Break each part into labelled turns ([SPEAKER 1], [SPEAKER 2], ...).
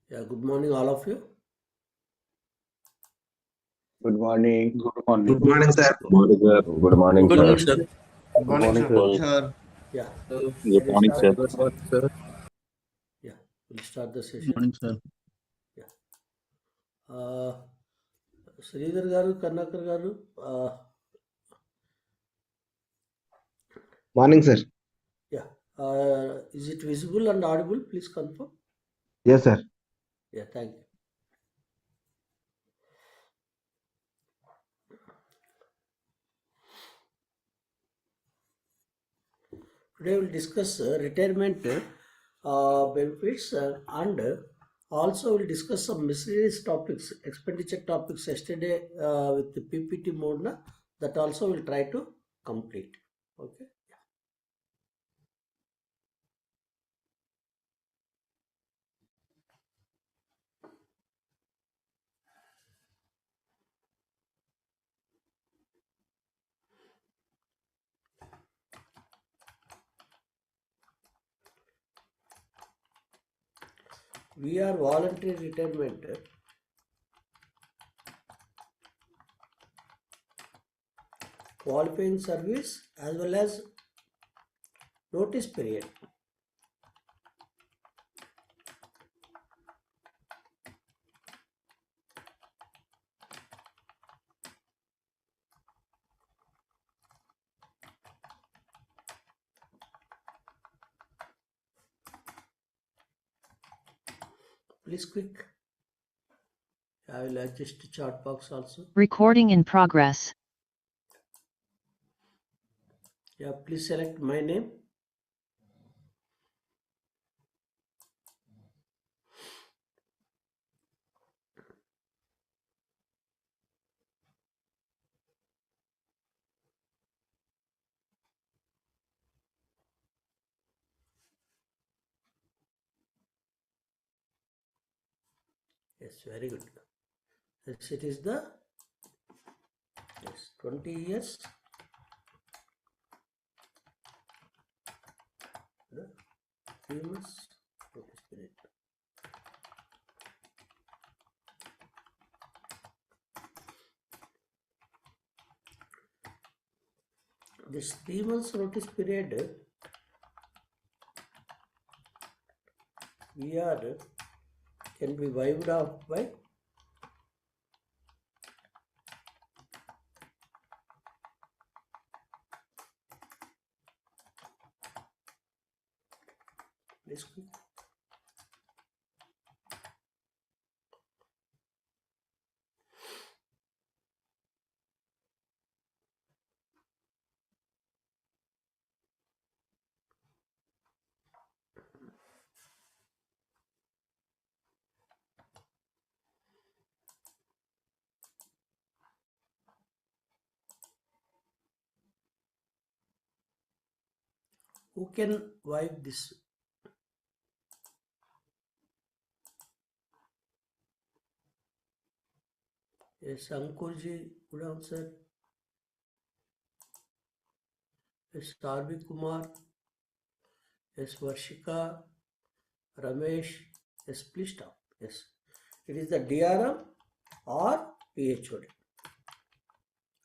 [SPEAKER 1] Yeah, good morning, all of you.
[SPEAKER 2] Good morning.
[SPEAKER 3] Good morning.
[SPEAKER 4] Good morning, sir.
[SPEAKER 3] Good morning,
[SPEAKER 4] Good
[SPEAKER 3] sir.
[SPEAKER 4] morning, sir.
[SPEAKER 5] Good morning, sir.
[SPEAKER 4] Sir.
[SPEAKER 1] Yeah,
[SPEAKER 3] Good morning, sir.
[SPEAKER 1] start?
[SPEAKER 3] Good morning, sir.
[SPEAKER 1] Yeah, we'll start the
[SPEAKER 5] Good
[SPEAKER 1] session.
[SPEAKER 5] morning, sir.
[SPEAKER 1] Yeah. Sridhar garu, Karnakar garu,
[SPEAKER 2] Morning, sir.
[SPEAKER 1] yeah. Is it visible and audible? Please confirm.
[SPEAKER 2] Yes, sir.
[SPEAKER 1] Yeah, thank you. Today we'll discuss retirement benefits and also we'll discuss some miscellaneous topics, expenditure topics yesterday with the PPT mode that also we'll try to complete. Okay. We are voluntary retirement. Qualifying service as well as notice period. Please quick. I will adjust the chart box also.
[SPEAKER 6] Recording in progress.
[SPEAKER 1] Yeah, please select my name. Yes, very good. Yes, it is the 20 years. The 3 months notice period. This 3 months notice period, we are can be wiped off by this quick. Who can wipe this? Yes, Ankurji, good answer. Yes, R.B. Kumar. Yes, Varshika. Ramesh. Yes, please stop. Yes, it is the DRM or PHOD.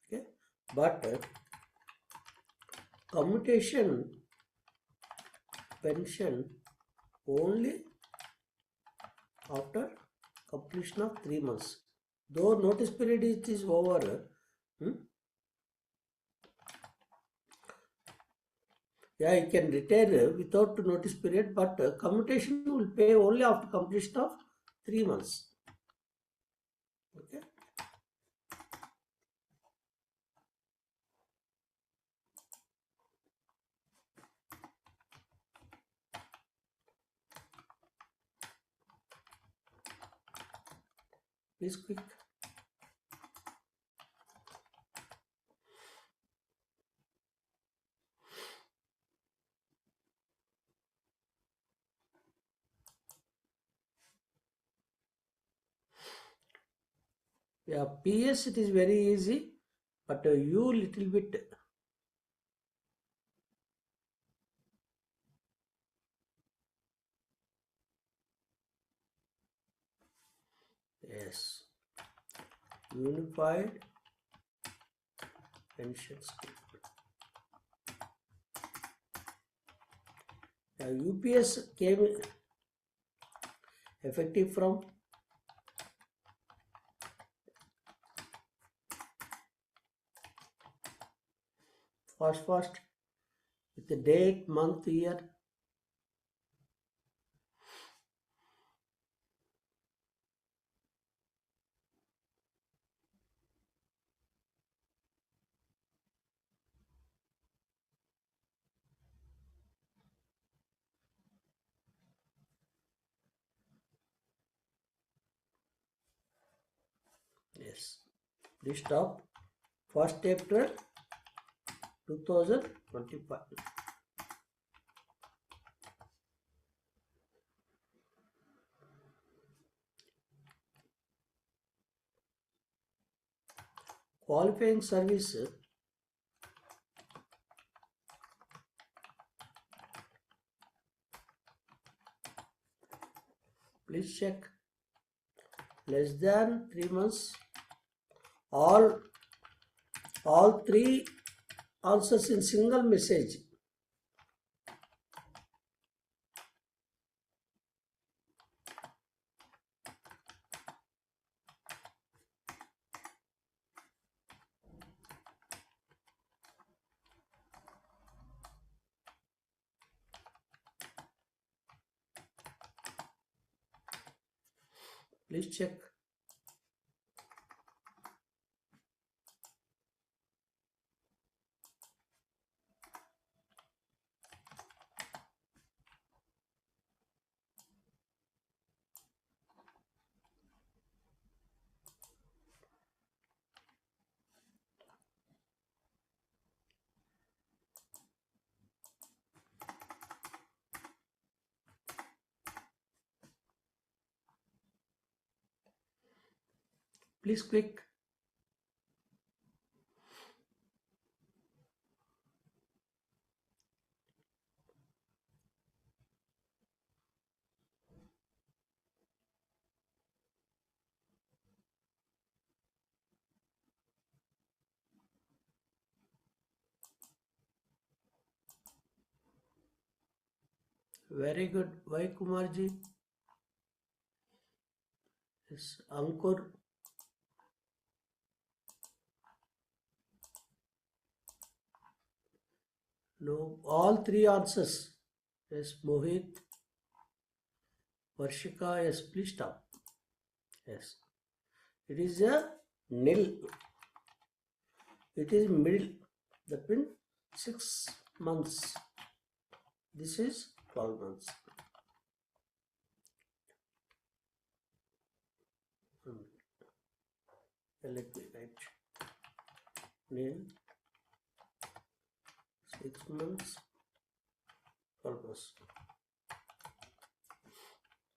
[SPEAKER 1] Okay, but commutation pension only after completion of 3 months. Though notice period is over, yeah, you can retire without notice period, but commutation will pay only after completion of 3 months. Okay. Please quick. Yeah, PS it is very easy, but you little bit. unified pension scheme. Now UPS came effective from first with the date, month, year. Yes. Please stop. 1st April 2025. Qualifying service. Please check. Less than 3 months. All 3 answers in single message. Please check. Please click. Very good. Why Kumarji? Yes, Ankur. No, all 3 answers. Yes, Mohit. Varshika, yes, please stop. Yes. It is a nil. It is middle. That means 6 months. This is 12 months. Let me write. Nil. 6 months. 12 months.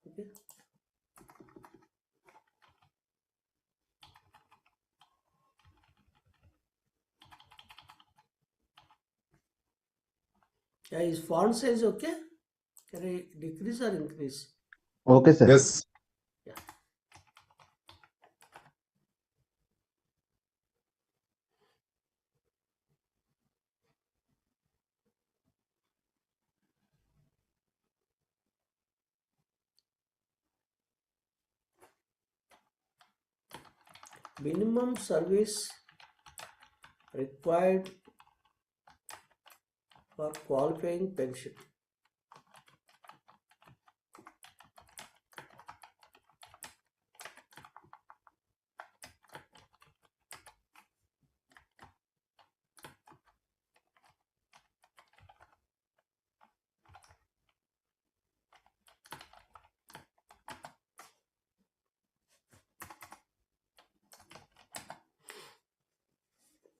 [SPEAKER 1] Okay. Yeah, is font size okay? Can I decrease or increase?
[SPEAKER 2] Okay, sir.
[SPEAKER 3] Yes.
[SPEAKER 1] Yeah. Minimum service required for qualifying pension.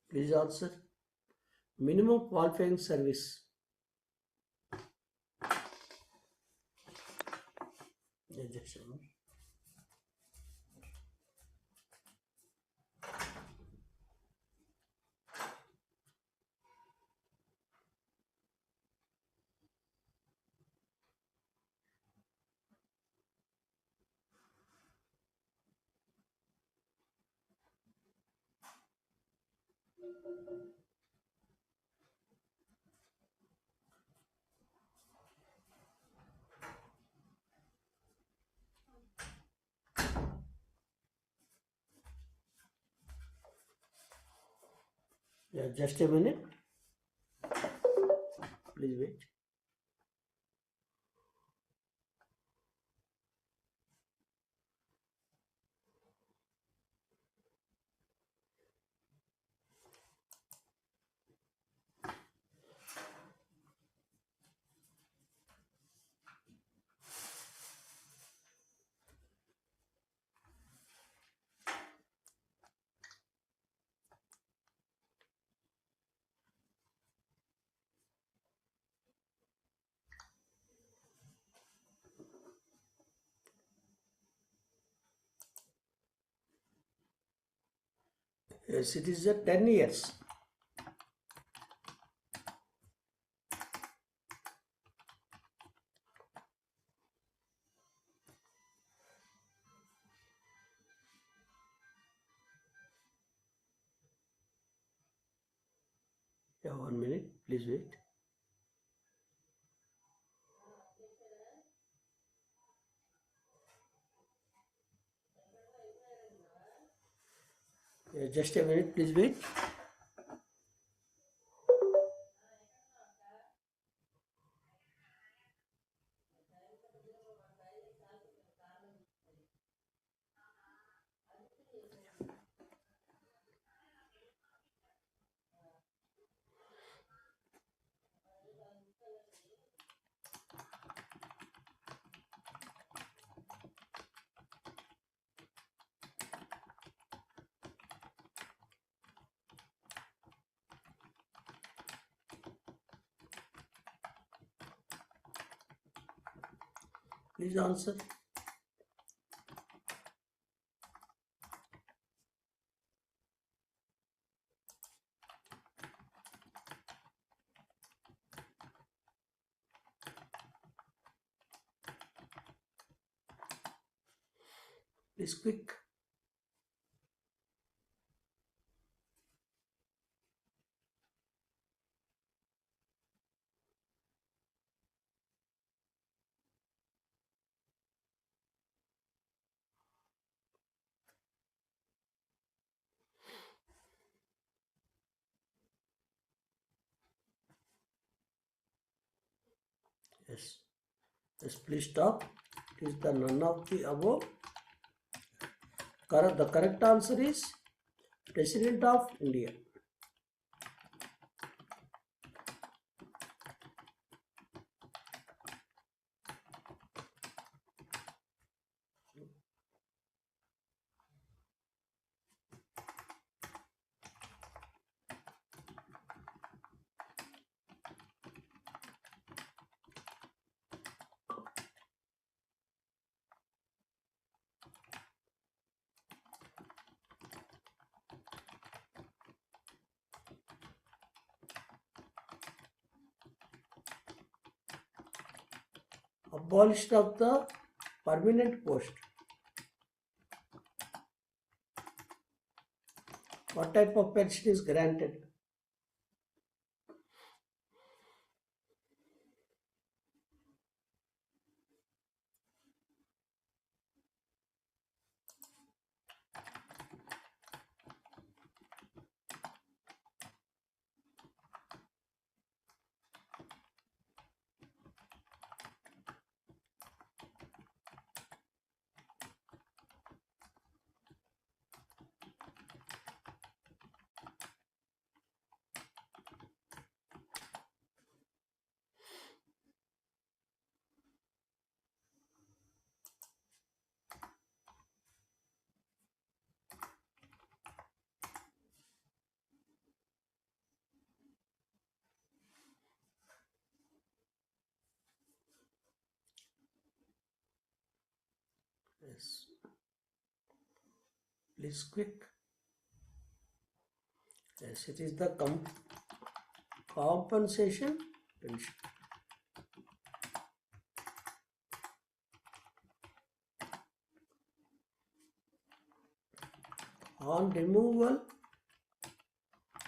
[SPEAKER 1] Please answer. Minimum qualifying service. Yeah, just a minute. Please wait. Yes, it is 10 years. Yeah, 1 minute. Please wait. Yeah, just a minute. Please wait. Please answer. Please quick. Yes. Yes, please stop. It is the none of the above. The correct answer is President of India. Abolition of the permanent post. What type of pension is granted? Yes. Please quick. Yes, it is the compensation pension. On removal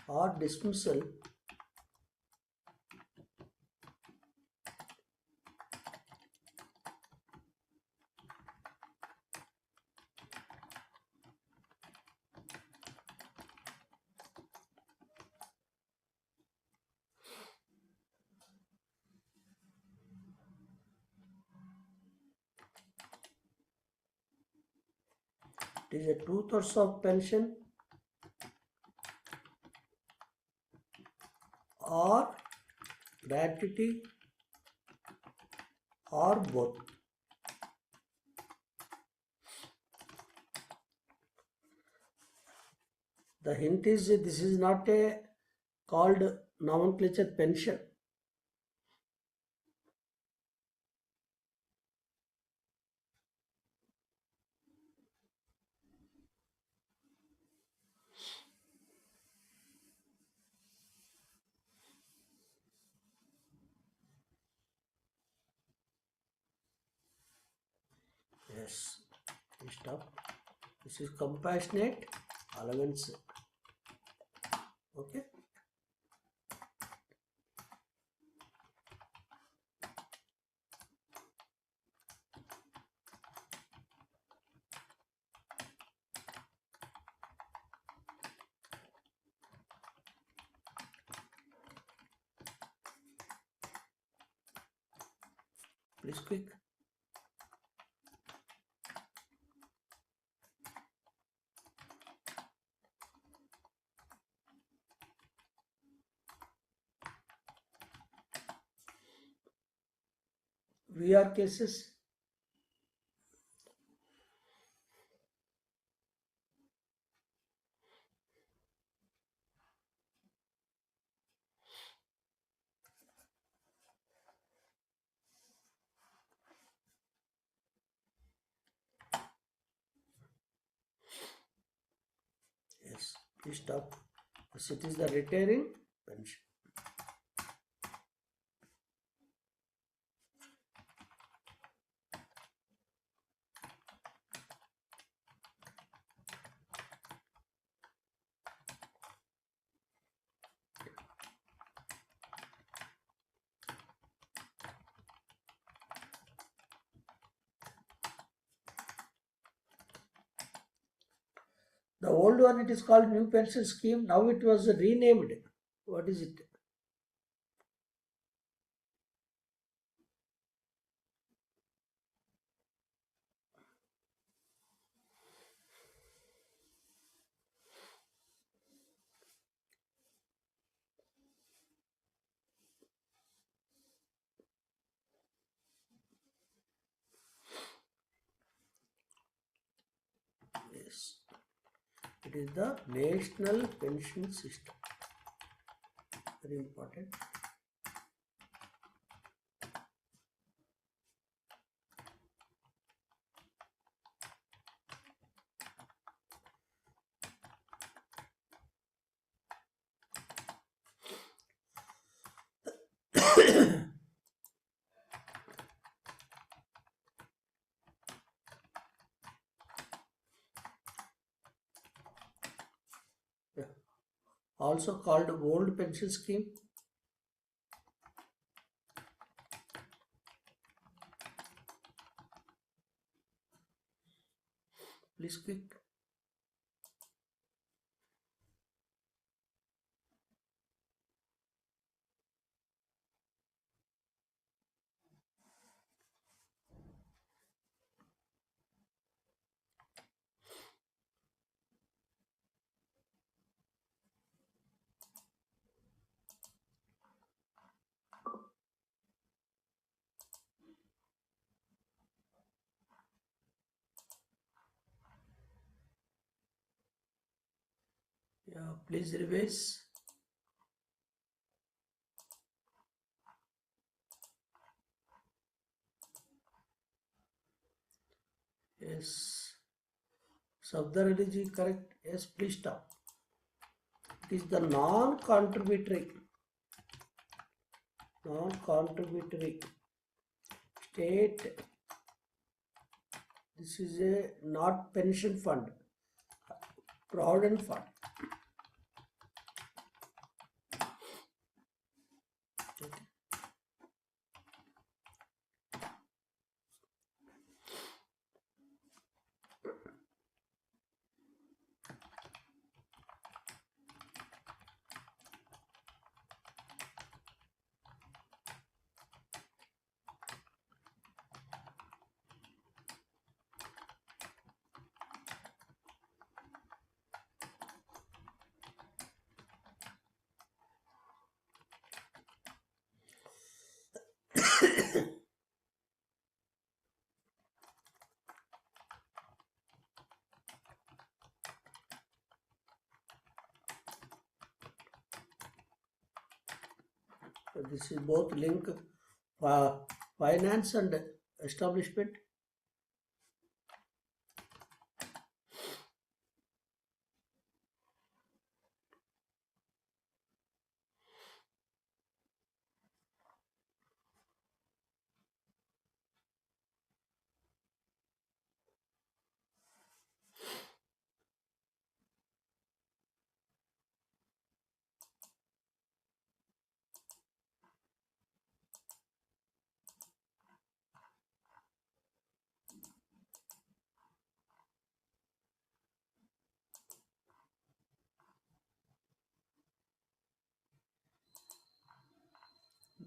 [SPEAKER 1] or dismissal it is a 2/3 of pension or gratuity or both. The hint is this is not a called nomenclature pension. Yes, stop. This is compassionate allowance. Okay. Please quick. VR cases. Yes, please stop. Yes, it is the retiring pension. The old one it is called new pension scheme. Now it was renamed. What is it? Yes, it is the national pension system. Very important. Yeah. Also called old pension scheme. Please quick. Yeah, please revise. Yes. Subdhar correct. Yes, please stop. It is the non-contributory state. This is a not pension fund, provident fund. So this is both link finance and establishment.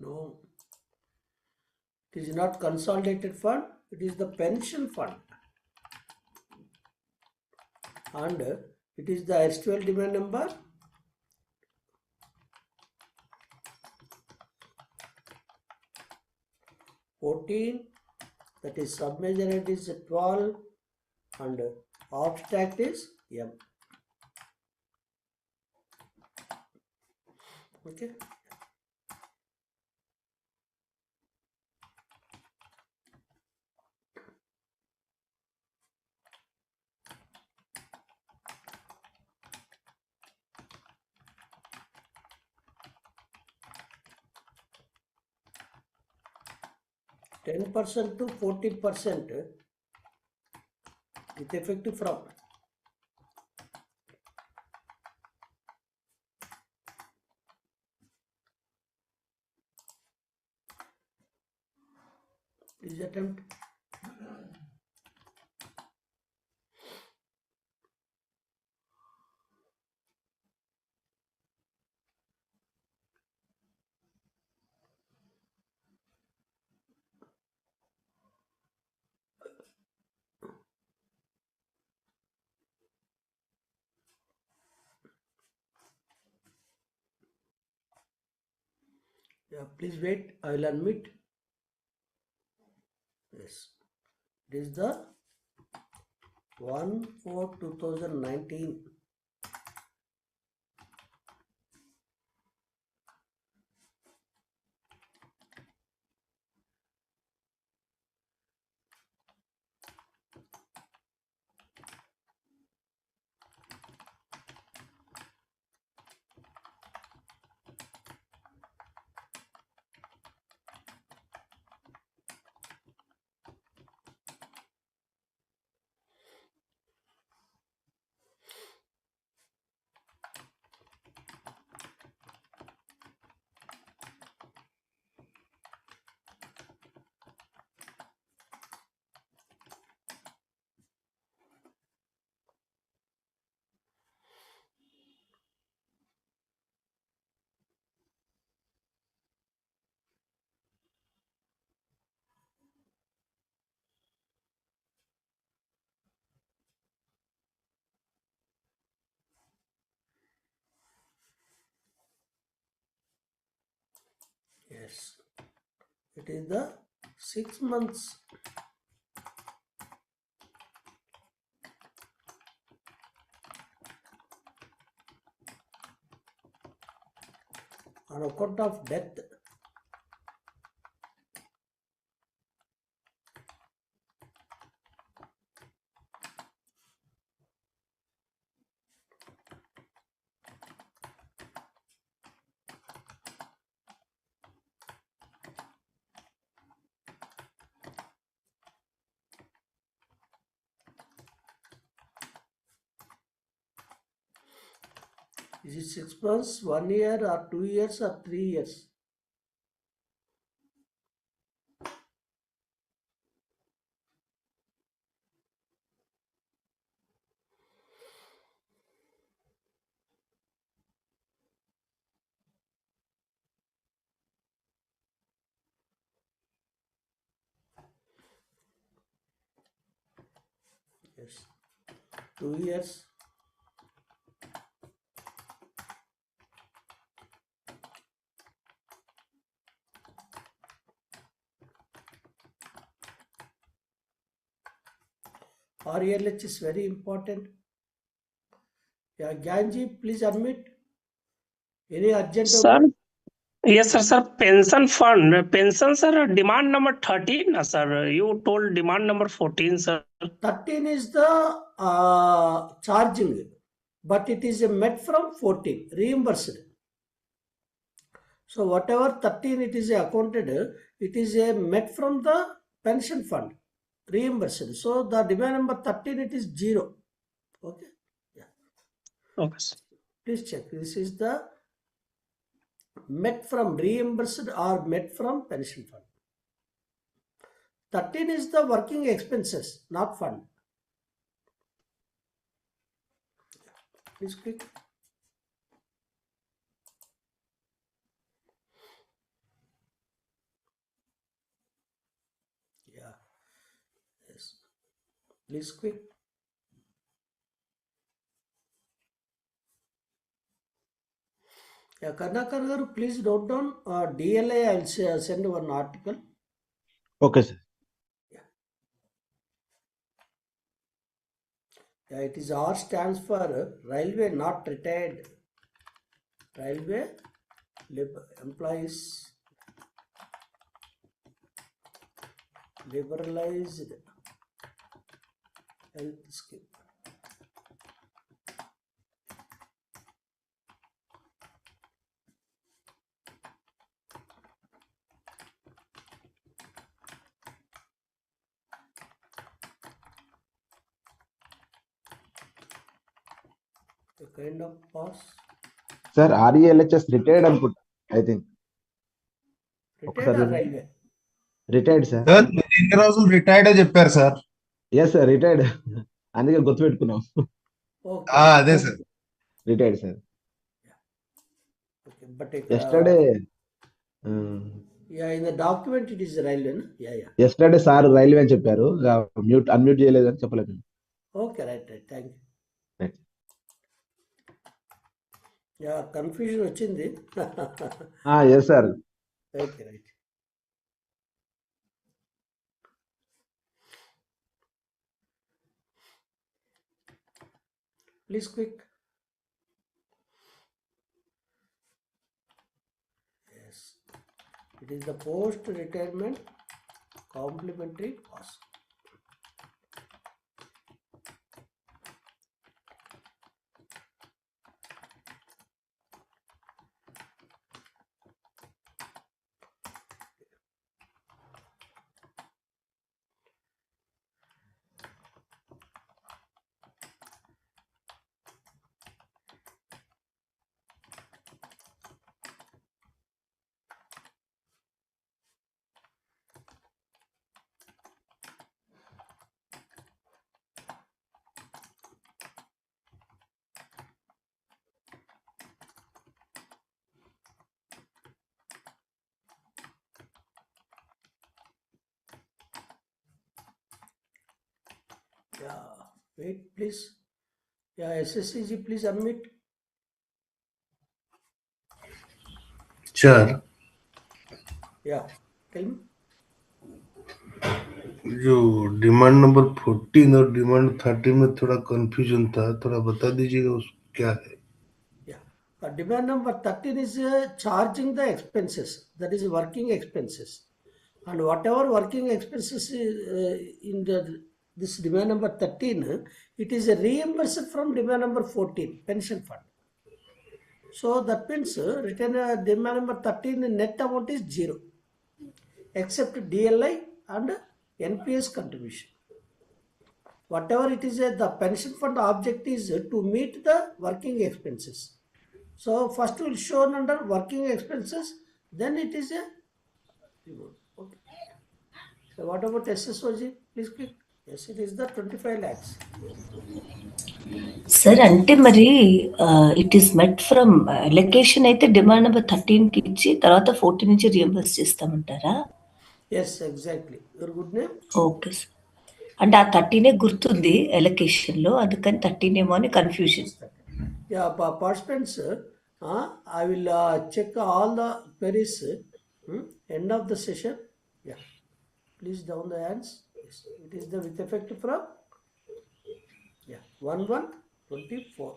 [SPEAKER 1] No, it is not consolidated fund, it is the pension fund. And it is the SQL demand number 14, that is submeasure head is 12, and abstract is M. Okay. %10% to 40% with effective from is attempt. Yeah, please wait, I will unmute. Yes, it is the 1/4/2019. Yes, it is the 6 months. On account of death. Is it 6 months, 1 year, or 2 years, or 3 years? Yes. 2 years. RLH is very important. Yeah, Ganji, please admit. Any urgent?
[SPEAKER 4] Sir, yes, sir. Pension fund. Pension, sir. Demand number 13, sir. You told demand number 14, sir.
[SPEAKER 1] 13 is the charging, but it is a met from 14, reimbursed. So whatever 13 it is accounted, it is a met from the pension fund, reimbursed. So the demand number 13, it is 0. Okay. Yeah.
[SPEAKER 4] Okay, sir.
[SPEAKER 1] Please check. This is the met from reimbursed or met from pension fund. 13 is the working expenses, not fund. Please click. Yeah. Yes. Please click. Yeah, Karnakar garu, please note down DLA. I will send one article.
[SPEAKER 2] Okay, sir.
[SPEAKER 1] Yeah, it is R stands for railway, not retired. Railway employees liberalized health scheme. A kind of pause.
[SPEAKER 2] Sir, RELHS retired అనుకుంటా I think
[SPEAKER 1] Retired or railway?
[SPEAKER 2] Retired sir.
[SPEAKER 5] Sir ఎన్ని రోజులు retired చెప్పారు sir.
[SPEAKER 2] Yes sir retired, అందుకే గుర్తుపెట్టుకున్నాం.
[SPEAKER 1] Okay.
[SPEAKER 5] అదే sir
[SPEAKER 2] retired sir.
[SPEAKER 1] Okay, but
[SPEAKER 2] yesterday
[SPEAKER 1] yeah, in the document it is railway. No? Yeah.
[SPEAKER 2] Yesterday sir railway అని చెప్పారు, unmute చేయలేదని చెప్పలేదు.
[SPEAKER 1] Okay, right. Thank you.
[SPEAKER 2] Right.
[SPEAKER 1] Yeah, confusion వచ్చింది.
[SPEAKER 2] Yes sir.
[SPEAKER 1] Okay, right. Please quick. Yes. It is the post-retirement complementary cost. Yeah, wait, please. Yeah, SSCG, please unmute.
[SPEAKER 5] Sir
[SPEAKER 1] Yeah, tell me.
[SPEAKER 5] जो demand number 14 और demand 30 में थोड़ा confusion था, थोड़ा बता दीजिएगा उस क्या है.
[SPEAKER 1] Yeah, demand number 13 is charging the expenses, that is working expenses, and whatever working expenses is, in this demand number 13, it is reimbursed from demand number 14, pension fund. So that means written demand number 13 net amount is 0, except DLI and NPS contribution. Whatever it is, the pension fund object is to meet the working expenses. So first will shown under working expenses, then it is a reward. Okay. So what about SSOG? Please click. Yes, it is the 25 lakhs.
[SPEAKER 6] Sir అంటే మరి it is met from allocation అయితే demand number 13కి ఇచ్చి తర్వాత 14 నుంచి reimburse చేస్తామంటారా?
[SPEAKER 1] Yes, exactly. Your good name?
[SPEAKER 6] Okay sir. అంటే ఆ 13 గుర్తుంది ఎలకేషన్లో, అందుకని 13 ఏమో అని confusion.
[SPEAKER 1] Yeah, participants, I will check all the queries end of the session. Yeah, please down the hands. Yes, it is the with effect from 1/1/24.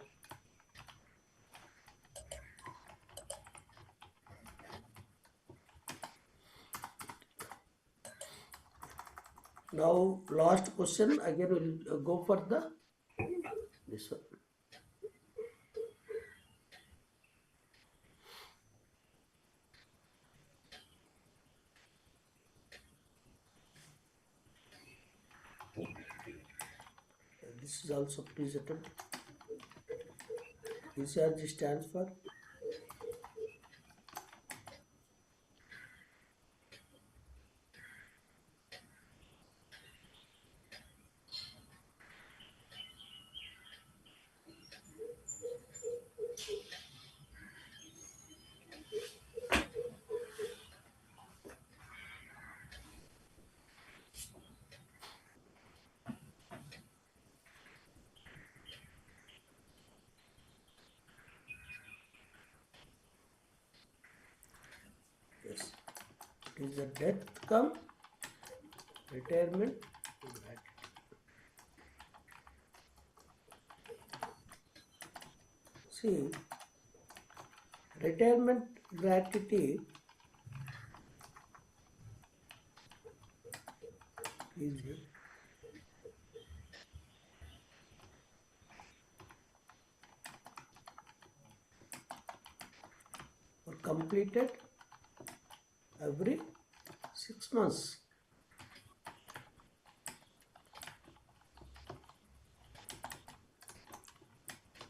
[SPEAKER 1] Now last question again, we'll go for the this one. This is also please attempt. Research stands for yes. It is the death come retirement. See, retirement gratuity is or completed every 6 months.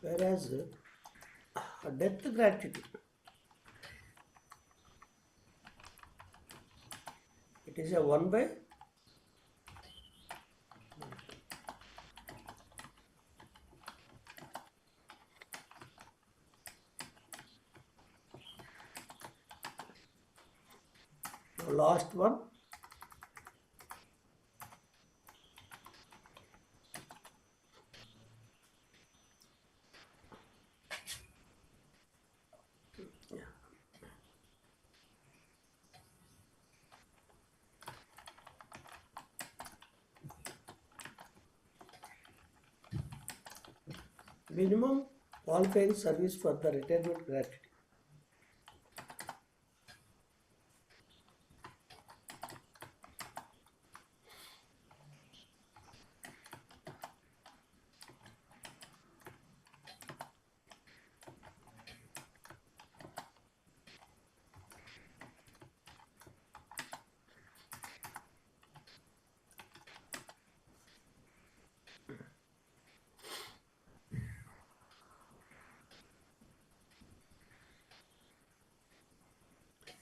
[SPEAKER 1] Whereas death gratuity, it is a 1/. Now last one. Minimum qualifying service for the retirement gratuity.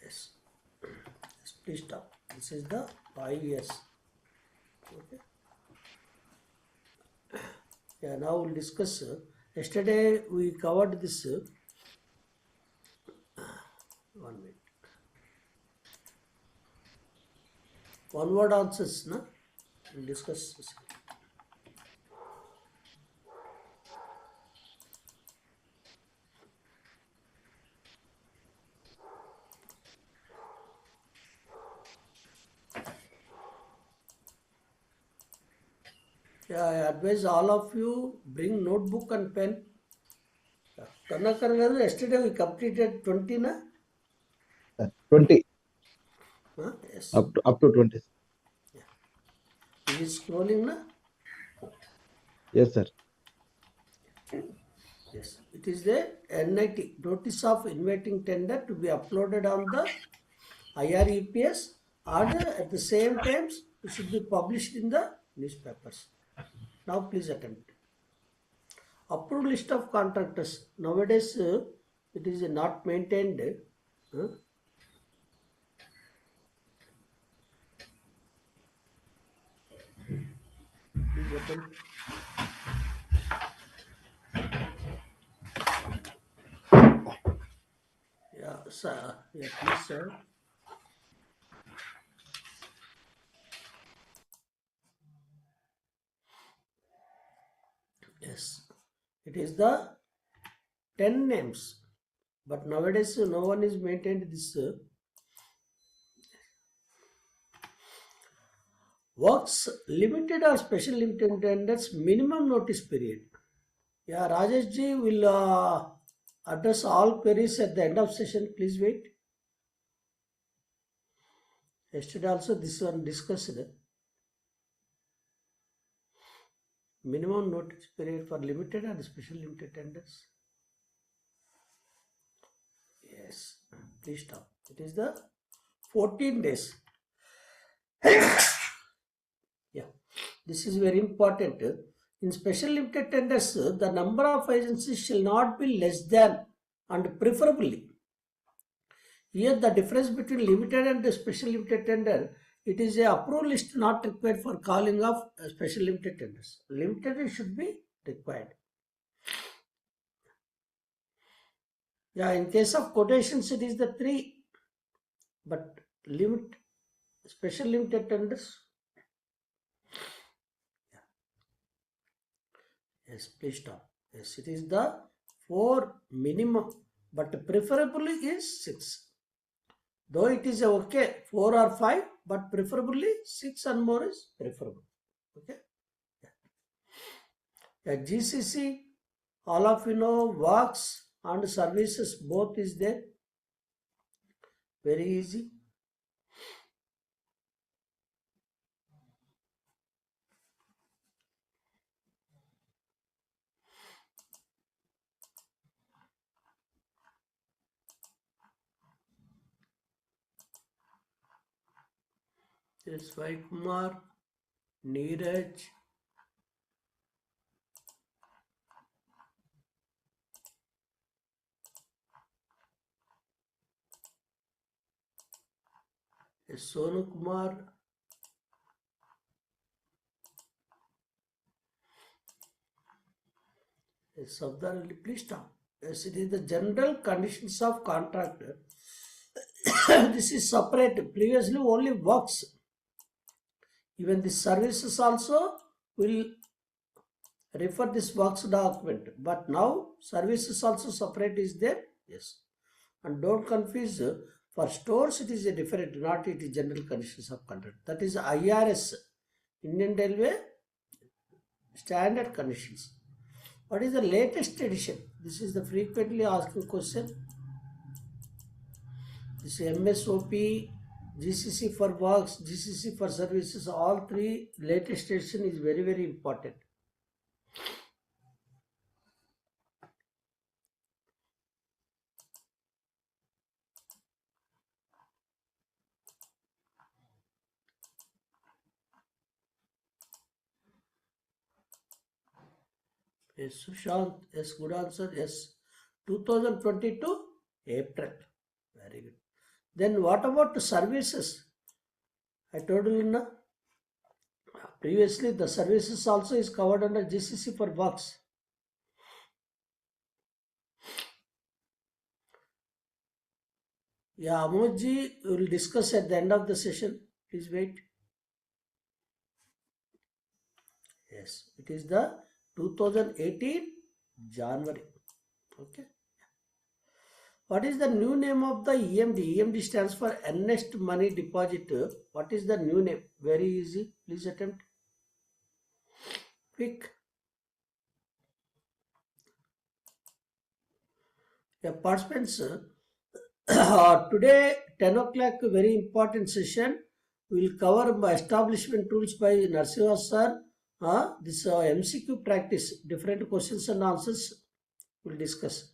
[SPEAKER 1] Yes. Yes, please stop. This is the 5 years. Okay. Yeah, now we'll discuss. Yesterday we covered this. 1 minute. One word answers, na? We'll discuss this. Yeah, I advise all of you bring notebook and pen. Karnakar garu, yesterday we completed 20, na?
[SPEAKER 2] 20
[SPEAKER 1] Yes.
[SPEAKER 2] up to 20.
[SPEAKER 1] Is it scrolling, na?
[SPEAKER 2] Yes, sir.
[SPEAKER 1] Yes. It is the NIT, Notice of Inviting Tender, to be uploaded on the IREPS, and at the same times it should be published in the newspapers. Now please attempt. Approved list of contractors. Nowadays it is not maintained. Please attempt. Yeah, sir. Yeah, please, sir. Yes, it is the 10 names, but nowadays no one is maintained this. Works limited or special limited tenders minimum notice period. Yeah, Rajesh ji will address all queries at the end of session. Please wait. Yesterday also this one discussed. Minimum notice period for limited and special limited tenders. Yes, please stop. It is the 14 days. Yeah, this is very important. In special limited tenders, the number of agencies shall not be less than and preferably. Here the difference between limited and the special limited tender, it is a approval list not required for calling of special limited tenders. Limited should be required. Yeah, in case of quotations, it is the 3, but special limited tenders. Yes, please stop. Yes, it is the 4 minimum, but preferably is 6. Though it is okay, 4 or 5, but preferably 6 and more is preferable. Okay. Yeah, GCC, all of you know, works and services both is there. Very easy. Yes, Vai Kumar, Neeraj. Yes, Sonu Kumar. Yes, Sabdar Ali, please stop. Yes, it is the general conditions of contract. This is separate. Previously only works. Even the services also will refer this works document, but now services also separate is there. Yes, and don't confuse, for stores it is a different, not it is general conditions of contract. That is IRS, Indian Railway standard conditions. What is the latest edition? This is the frequently asked question. This MSOP, GCC for works, GCC for services, all 3 latest edition is very, very important. Yes, Sushant, yes, good answer, yes. 2022 April, very good. Then what about the services? I told you na, previously the services also is covered under GCC for works. Yeah, Amoji will discuss at the end of the session. Please wait. Yes, it is the 2018 January. Okay. What is the new name of the EMD? EMD stands for Earnest Money Deposit. What is the new name? Very easy. Please attempt. Quick. Yeah, participants, today 10 o'clock very important session. We will cover establishment tools by Narasimha sir. This MCQ practice, different questions and answers we will discuss.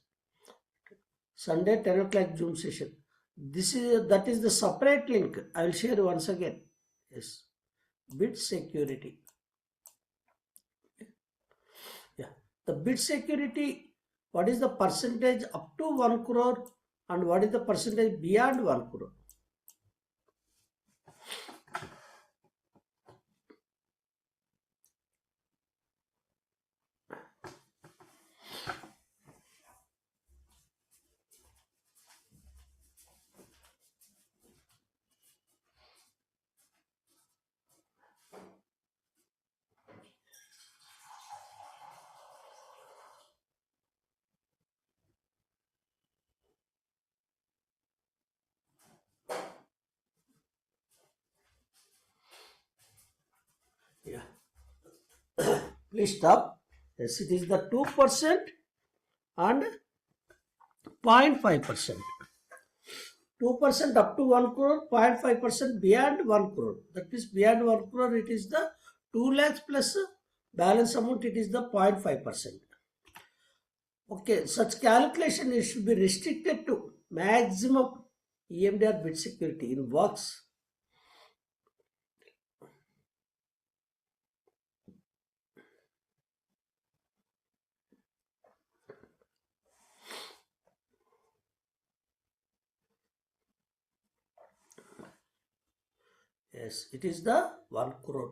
[SPEAKER 1] Sunday 10 o'clock Zoom session. That is the separate link. I will share once again. Yes. Bid security. Yeah. The bid security, what is the percentage up to 1 crore and what is the percentage beyond 1 crore? Please stop. Yes, it is the 2% and 0.5%. 2% up to 1 crore, 0.5% beyond 1 crore. That is beyond 1 crore, it is the 2 lakhs plus balance amount, it is the 0.5%. Okay, such calculation it should be restricted to maximum EMDR bit security in works. Yes, it is the 1 crore.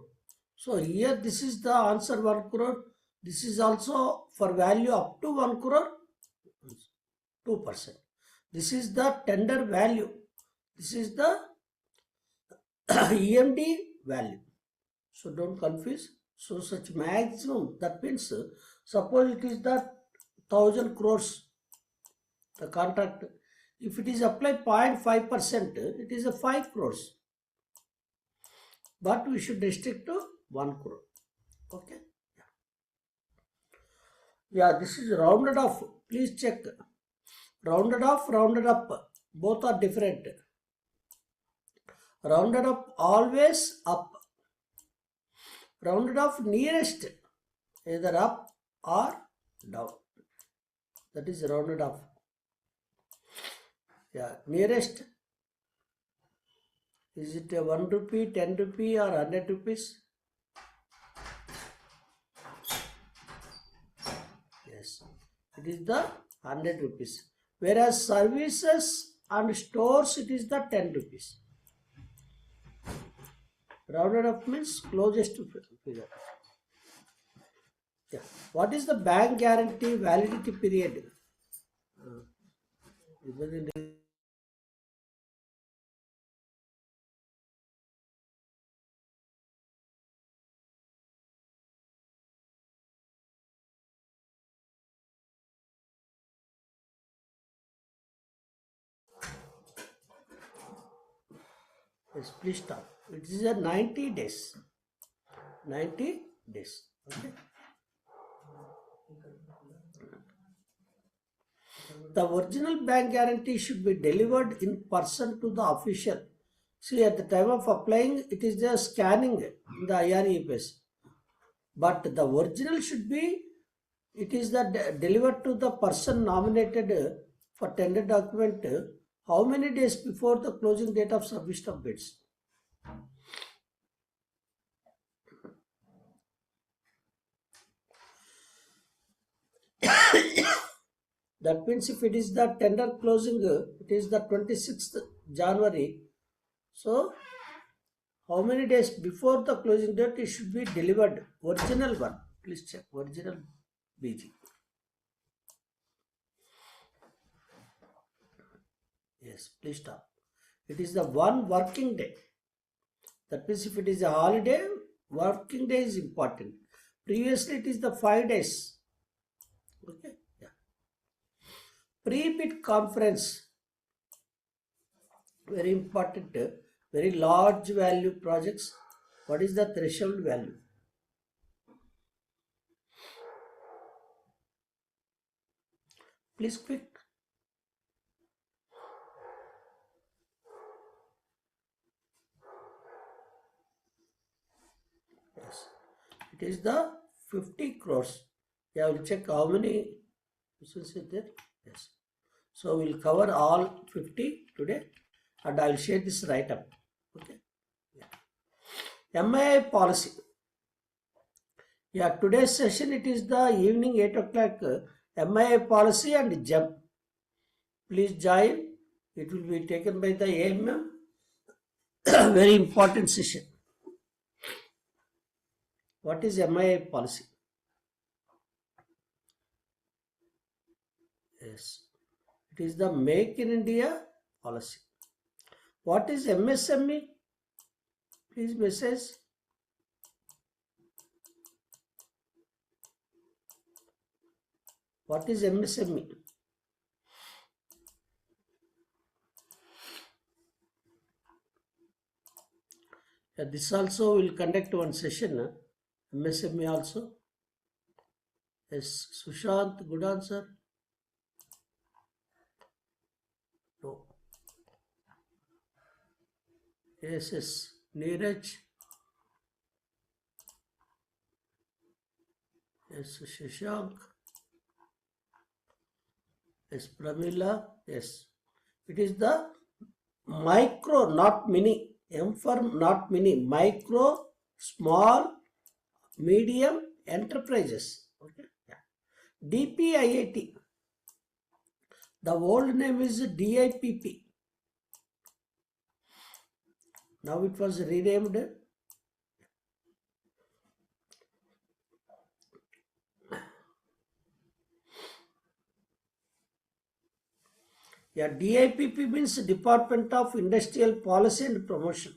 [SPEAKER 1] So here this is the answer 1 crore. This is also for value up to 1 crore, 2%. This is the tender value. This is the EMD value. So don't confuse. So such maximum, that means suppose it is the 1000 crores, the contract. If it is applied 0.5%, it is a 5 crores. But we should restrict to 1 crore. Okay. Yeah, this is rounded off. Please check. Rounded off, rounded up. Both are different. Rounded up always up. Rounded off nearest, either up or down. That is rounded off. Yeah, nearest. Is it a 1 rupee, 10 rupee or 100 rupees? Yes, it is the 100 rupees. Whereas services and stores, it is the 10 rupees. Rounded up means closest to figure. Yeah. What is the bank guarantee validity period? Yes, please stop. It is a 90 days. 90 days. Okay. The original bank guarantee should be delivered in person to the official. See, at the time of applying, it is just scanning in the IREPS. But the original should be, it is the delivered to the person nominated for tender document how many days before the closing date of submission of bids. That means if it is the tender closing, it is the 26th January. So, how many days before the closing date it should be delivered? Original one. Please check. Original BG. Yes, please stop. It is the 1 working day. That means if it is a holiday, working day is important. Previously, it is the 5 days. Okay. Yeah. Pre-bid conference. Very important. Very large value projects. What is the threshold value? Please quick. Yes. It is the 50 crores. Yeah, we'll check how many questions are there. Yes. So we'll cover all 50 today and I will share this write up. Okay. Yeah. MII policy. Yeah, today's session it is the evening 8 o'clock MII policy and jump. Please join. It will be taken by the AMM. Very important session. What is MII policy? Yes. It is the Make in India policy. What is MSME? Please message. What is MSME? Yeah, this also will conduct one session. MSME also. Yes, Sushant, good answer. No. Yes, Neeraj. Yes, Shashank. Yes, Pramila. Yes. It is the micro, not mini. M for not mini. Micro, small, medium enterprises. Okay. Yeah. DPIIT. The old name is DIPP. Now it was renamed. Yeah, DIPP means Department of Industrial Policy and Promotion.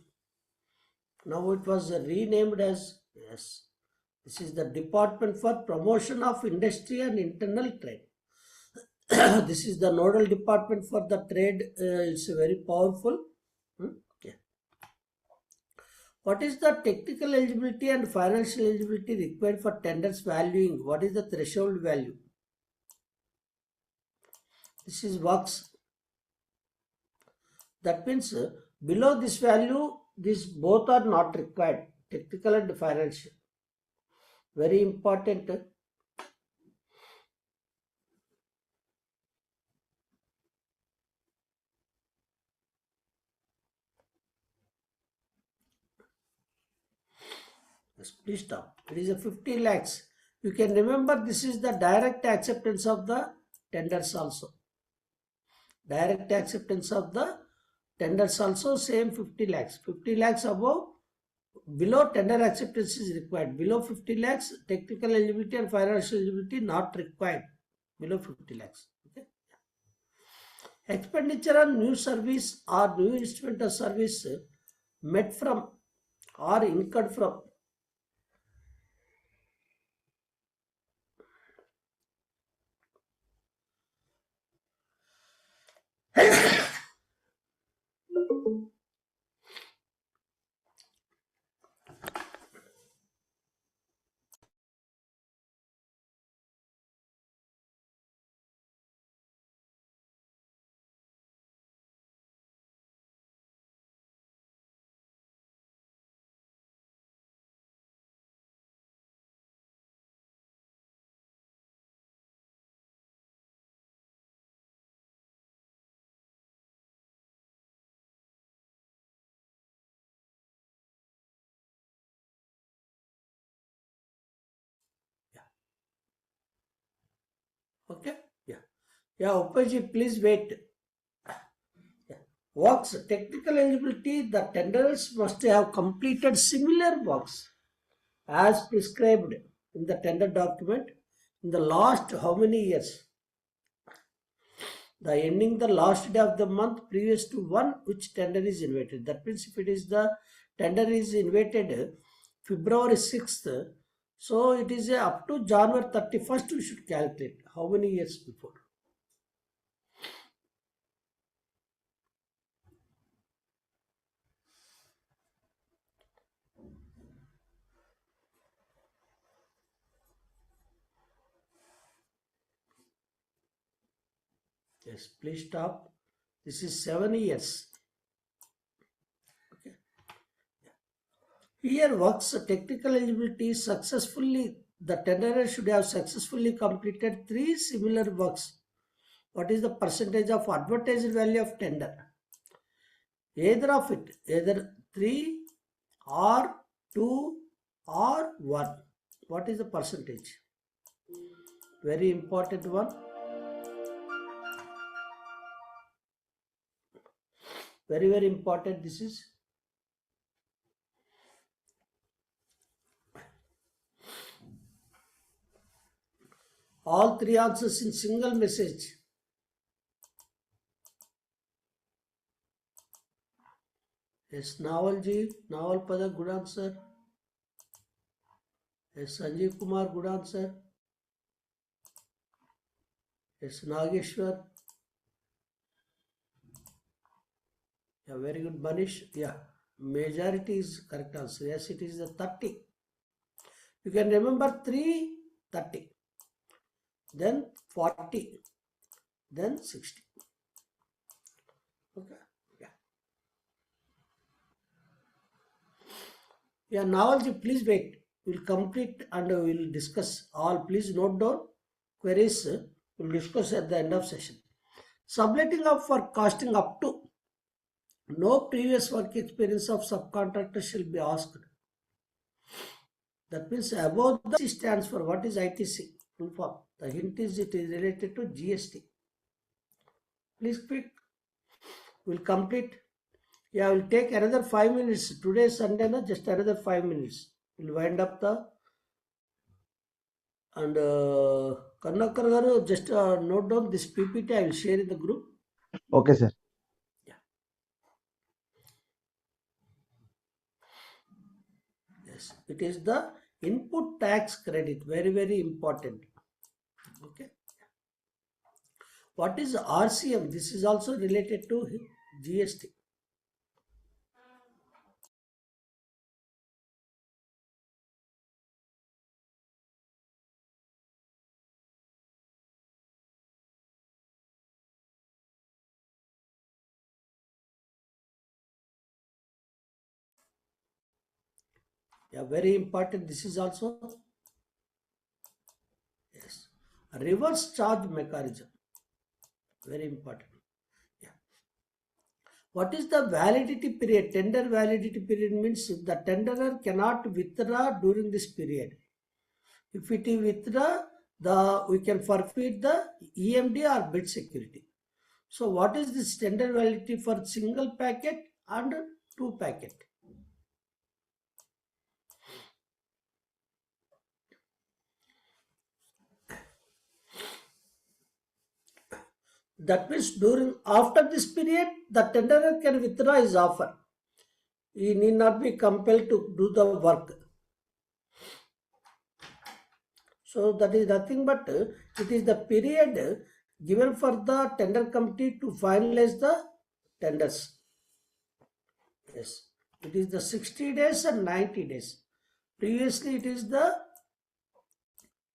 [SPEAKER 1] Now it was renamed as, yes, this is the Department for Promotion of Industry and Internal Trade. This is the nodal department for the trade. It's very powerful. Yeah. What is the technical eligibility and financial eligibility required for tenders valuing? What is the threshold value? This is works. That means below this value, these both are not required. Technical and financial. Very important. Yes, please stop. It is a 50 lakhs. You can remember this is the direct acceptance of the tenders also. Direct acceptance of the tenders also same 50 lakhs. 50 lakhs above, below tender acceptance is required. Below 50 lakhs, technical eligibility and financial eligibility not required. Below 50 lakhs. Okay. Expenditure on new service or new instrument of service met from or incurred from. Okay. Yeah. Yeah, Upaji, please wait. Yeah. Works, technical eligibility, the tenders must have completed similar works as prescribed in the tender document in the last how many years? The ending the last day of the month previous to one which tender is invited. That means if it is the tender is invited February 6th, so it is up to January 31st we should calculate how many years before. Yes, please stop. This is 7 years. Okay. Here works technical eligibility successfully. The tenderer should have successfully completed 3 similar works. What is the percentage of advertised value of tender? Either of it, either 3 or 2 or 1. What is the percentage? Very important one. Very, very important this is. All 3 answers in single message. Yes, Navalji, Naval Pada, good answer. Yes, Sanjeev Kumar, good answer. Yes, Nageshwar. Yeah, very good, Manish. Yeah, majority is correct answer. Yes, it is the 30. You can remember 3, 30. then 40, then 60. Okay. Yeah, now please wait. We'll complete and we'll discuss all. Please note down queries. We'll discuss at the end of session. Subletting up for costing up to no previous work experience of subcontractor shall be asked. That means above the C stands for what is ITC? Inform. The hint is it is related to GST. Please quick. We'll complete. Yeah, we'll take another 5 minutes. Today is Sunday, no? Just another 5 minutes. We'll wind up the and Karnakar garu, just note down this PPT. I will share in the group.
[SPEAKER 2] Okay, sir.
[SPEAKER 1] Yes, it is the input tax credit. Very, very important. Okay. What is RCM? This is also related to GST. Yeah, very important. This is also, yes, reverse charge mechanism. Very important. Yeah. What is the validity period? Tender validity period means the tenderer cannot withdraw during this period. If it is withdraw, we can forfeit the EMD or bid security. So what is this tender validity for single packet and 2 packet? That means after this period, the tenderer can withdraw his offer. He need not be compelled to do the work. So that is nothing but it is the period given for the tender committee to finalize the tenders. Yes, it is the 60 days and 90 days. Previously, it is the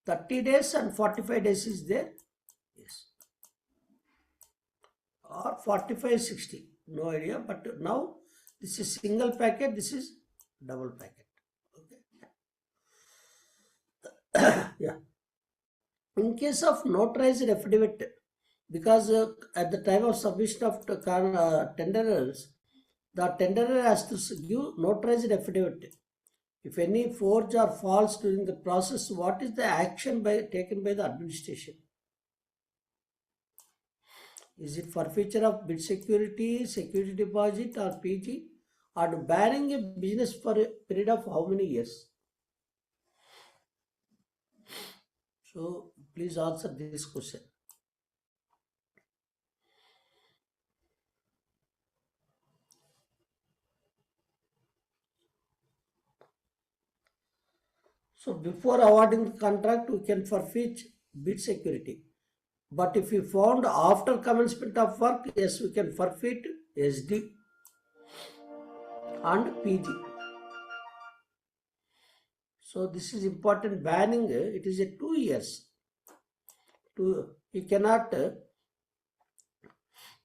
[SPEAKER 1] 30 days and 45 days is there. Yes. Or 45, 60. No idea. But now this is single packet, this is double packet. Okay. Yeah. In case of notarized affidavit, because at the time of submission of tenderers, the tenderer has to give notarized affidavit. If any forge or false during the process, what is the action taken by the administration? Is it forfeiture of bid security, security deposit or PG, or banning a business for a period of how many years? So please answer this question. So before awarding the contract, we can forfeit bid security. But if we found after commencement of work, yes, we can forfeit SD and PG. So this is important. Banning, it is a 2 years. You cannot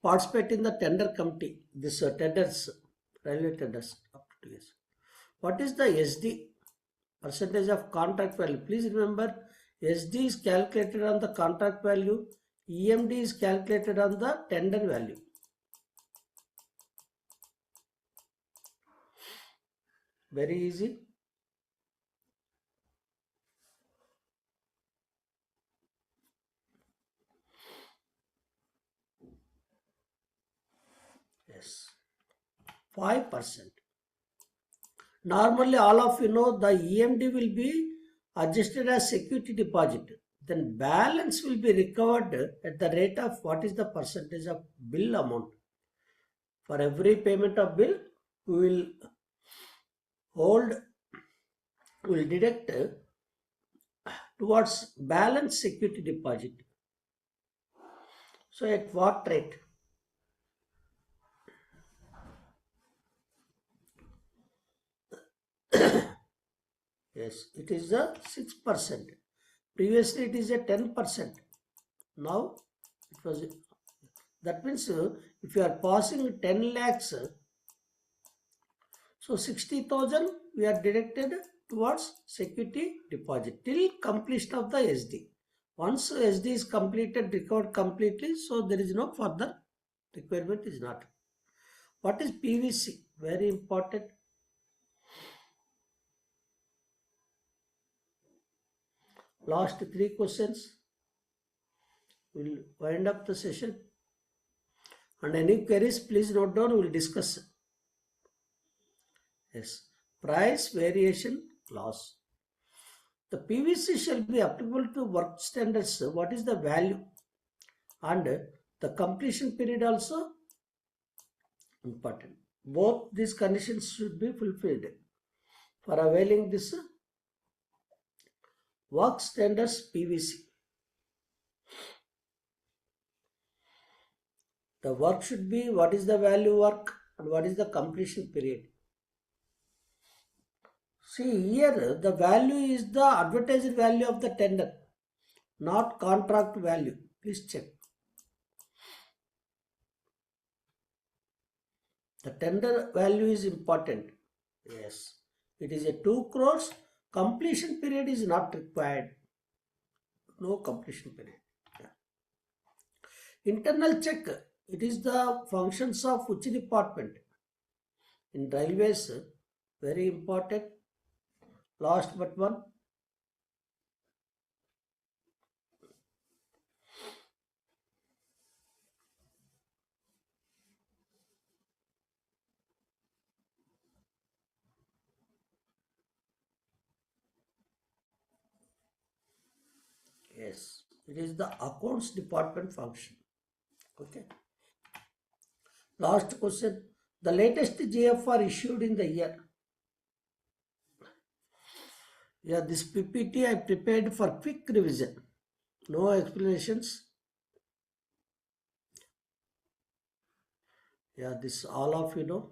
[SPEAKER 1] participate in the tender committee. This tenders, railway tenders up to 2 years. What is the SD? Percentage of contract value. Please remember, SD is calculated on the contract value. EMD is calculated on the tender value. Very easy. Yes. 5%. Normally, all of you know the EMD will be adjusted as security deposit. Then balance will be recovered at the rate of what is the percentage of bill amount. For every payment of bill, we will deduct towards balance security deposit. So at what rate? Yes, it is the 6%. Previously it is a 10%. Now it was, that means if you are passing 10 lakhs, so 60,000 we are directed towards security deposit till completion of the SD. Once SD is completed, recovered completely, so there is no further requirement is not. What is PVC? Very important. Last 3 questions. We'll wind up the session. And any queries, please note down, we'll discuss. Yes. Price variation clause. The PVC shall be applicable to work standards. What is the value? And the completion period also important. Both these conditions should be fulfilled for availing this work standards PVC. The work should be what is the value work and what is the completion period. See here, the value is the advertised value of the tender, not contract value. Please check. The tender value is important. Yes, it is a 2 crores. Completion period is not required. No completion period. Yeah. Internal check. It is the functions of which department? In railways, very important. Last but one. Yes, it is the accounts department function. Okay. Last question. The latest GFR issued in the year. Yeah, this PPT I prepared for quick revision. No explanations. Yeah, this all of you know.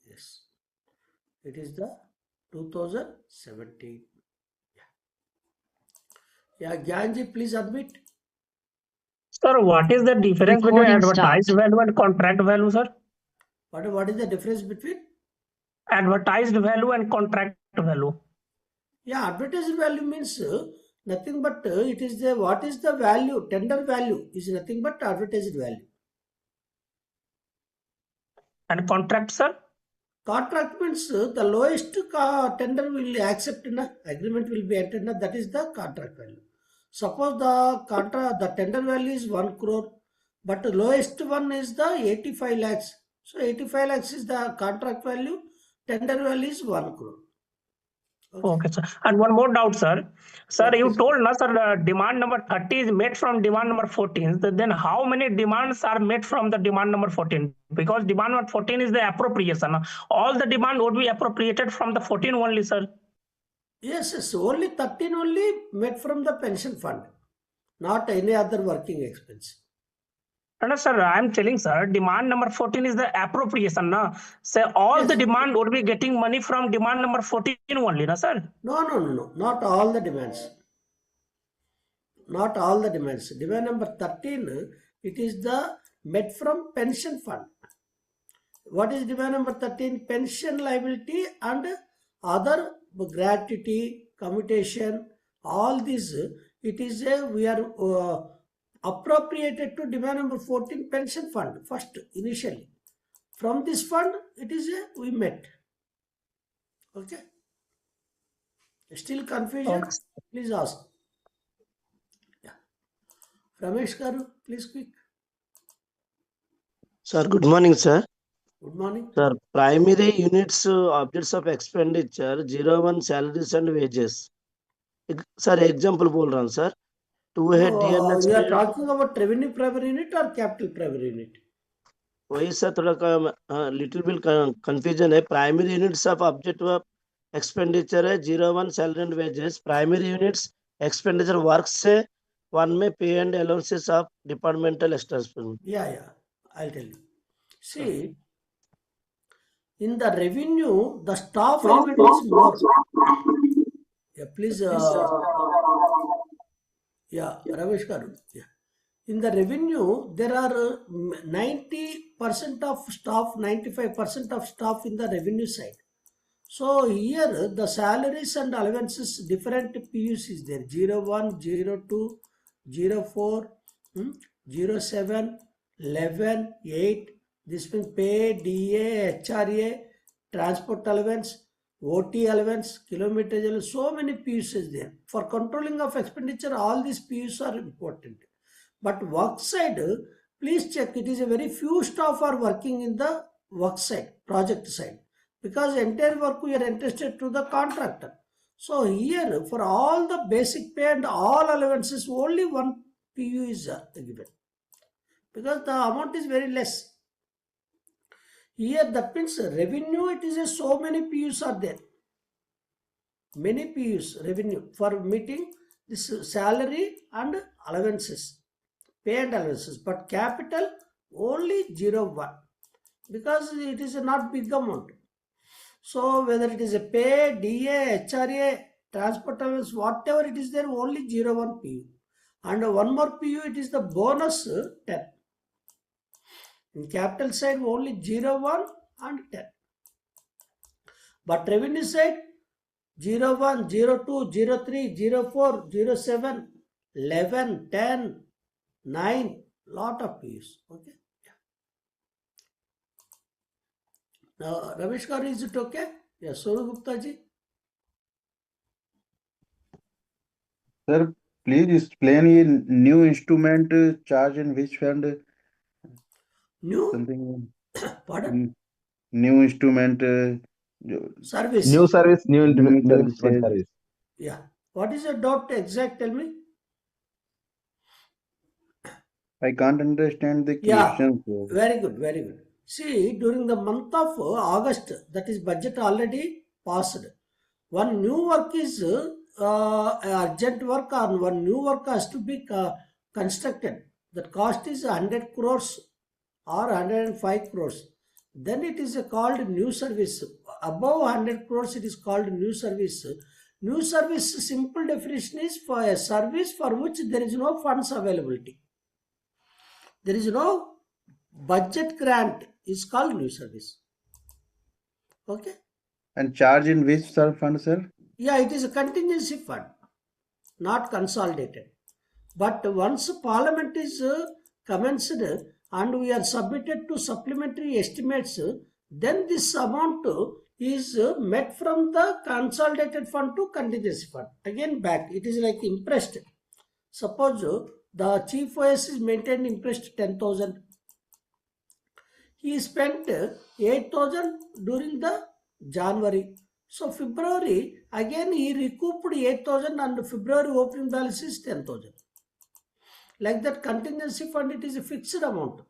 [SPEAKER 1] Yes. It is the 2017. Yeah, Gyanji, please admit.
[SPEAKER 4] Sir, what is the difference between
[SPEAKER 7] Recording
[SPEAKER 4] advertised
[SPEAKER 7] stopped.
[SPEAKER 4] value and contract value, sir?
[SPEAKER 1] What is the difference between?
[SPEAKER 4] Advertised value and contract value.
[SPEAKER 1] Yeah, advertised value means nothing but it is the what is the value, tender value is nothing but advertised value.
[SPEAKER 4] And contract, sir?
[SPEAKER 1] Contract means the lowest tender will accept in a agreement will be entered, that is the contract value. Suppose the tender value is 1 crore, but the lowest one is the 85 lakhs. So 85 lakhs is the contract value, tender value is 1 crore.
[SPEAKER 4] Okay, sir. And one more doubt, sir. Sir,
[SPEAKER 1] Yeah,
[SPEAKER 4] you
[SPEAKER 1] please.
[SPEAKER 4] told us, sir, demand number 30 is made from demand number 14. Then how many demands are made from the demand number 14? Because demand number 14 is the appropriation. All the demand would be appropriated from the 14 only, sir.
[SPEAKER 1] Yes, only 13 only made from the pension fund, not any other working expense.
[SPEAKER 4] No, sir, I'm telling, sir, demand number 14 is the appropriation. No? So all the
[SPEAKER 1] Yes.
[SPEAKER 4] demand would be getting money from demand number 14 only, no, sir?
[SPEAKER 1] No, not all the demands. Not all the demands. Demand number 13, it is the met from pension fund. What is demand number 13? Pension liability and other gratuity, commutation, all this, it is we are appropriated to demand number 14 pension fund first initially. From this fund, it is we met. Okay. Still confusion?
[SPEAKER 4] Okay.
[SPEAKER 1] Please ask. Yeah. Ramesh Garu, please quick.
[SPEAKER 8] Sir, good morning, sir.
[SPEAKER 1] Good morning.
[SPEAKER 8] Sir, primary units objects of expenditure 01 salaries and wages. Sir, example बोल रहा हूँ sir. Two है DNS.
[SPEAKER 1] You are talking about revenue primary unit or capital primary unit?
[SPEAKER 8] वही sir थोड़ा little bit confusion है. Primary units of object of expenditure है 01 salary and wages. Primary units expenditure works से one में pay and allowances of departmental expenses.
[SPEAKER 1] Yeah, I'll tell you. See, in the revenue, the staff element is more. Yeah, please. Yeah, Ramesh Garu. Yeah. In the revenue, there are 90% of staff, 95% of staff in the revenue side. So here the salaries and allowances, different PUs is there: 01, 02, 04, 07, 11, 8. This means pay, DA, HRA, transport allowance, OT allowance, kilometer allowance. So many PUs is there. For controlling of expenditure, all these PUs are important. But work side, please check. It is a very few staff are working in the work side, project side, because entire work we are entrusted to the contractor. So here for all the basic pay and all allowances, only one PU is given, because the amount is very less. Here that means revenue, it is so many PUs are there. Many PUs revenue for meeting this salary and allowances, pay and allowances, but capital only 01, because it is a not big amount. So whether it is a pay, DA, HRA, transport allowance, whatever it is there, only 01 PU. And one more PU, it is the bonus 10. In capital side, only 01 and 10. But revenue side, 01, 02, 03, 04, 07, 11, 10, 9, lot of PUs. Okay. Now, Ramesh Garu, is it okay? Yes, Sonu Gupta ji.
[SPEAKER 2] Sir, please explain a new instrument charge in which fund
[SPEAKER 1] New,
[SPEAKER 2] something
[SPEAKER 1] pardon?
[SPEAKER 2] new instrument
[SPEAKER 1] Service.
[SPEAKER 2] new service
[SPEAKER 7] Service.
[SPEAKER 1] Yeah. What is your doubt exact? Tell me.
[SPEAKER 2] I can't understand the
[SPEAKER 1] Yeah.
[SPEAKER 2] question, sir.
[SPEAKER 1] Very good. Very good. See, during the month of August, that is budget already passed. One new work is urgent work, or one new work has to be constructed. The cost is 100 crores or 105 crores. Then it is called new service. Above 100 crores, it is called new service. New service, simple definition is for a service for which there is no funds availability. There is no budget grant, is called new service. Okay.
[SPEAKER 2] And charge in which fund, sir?
[SPEAKER 1] Yeah, it is a contingency fund, not consolidated. But once Parliament is commenced and we are submitted to supplementary estimates, then this amount is met from the consolidated fund to contingency fund. Again back, it is like impressed. Suppose the chief OS is maintained impressed 10,000. He spent 8,000 during the January. So February, again he recouped 8,000 and February opening balance is 10,000. Like that contingency fund, it is a fixed amount.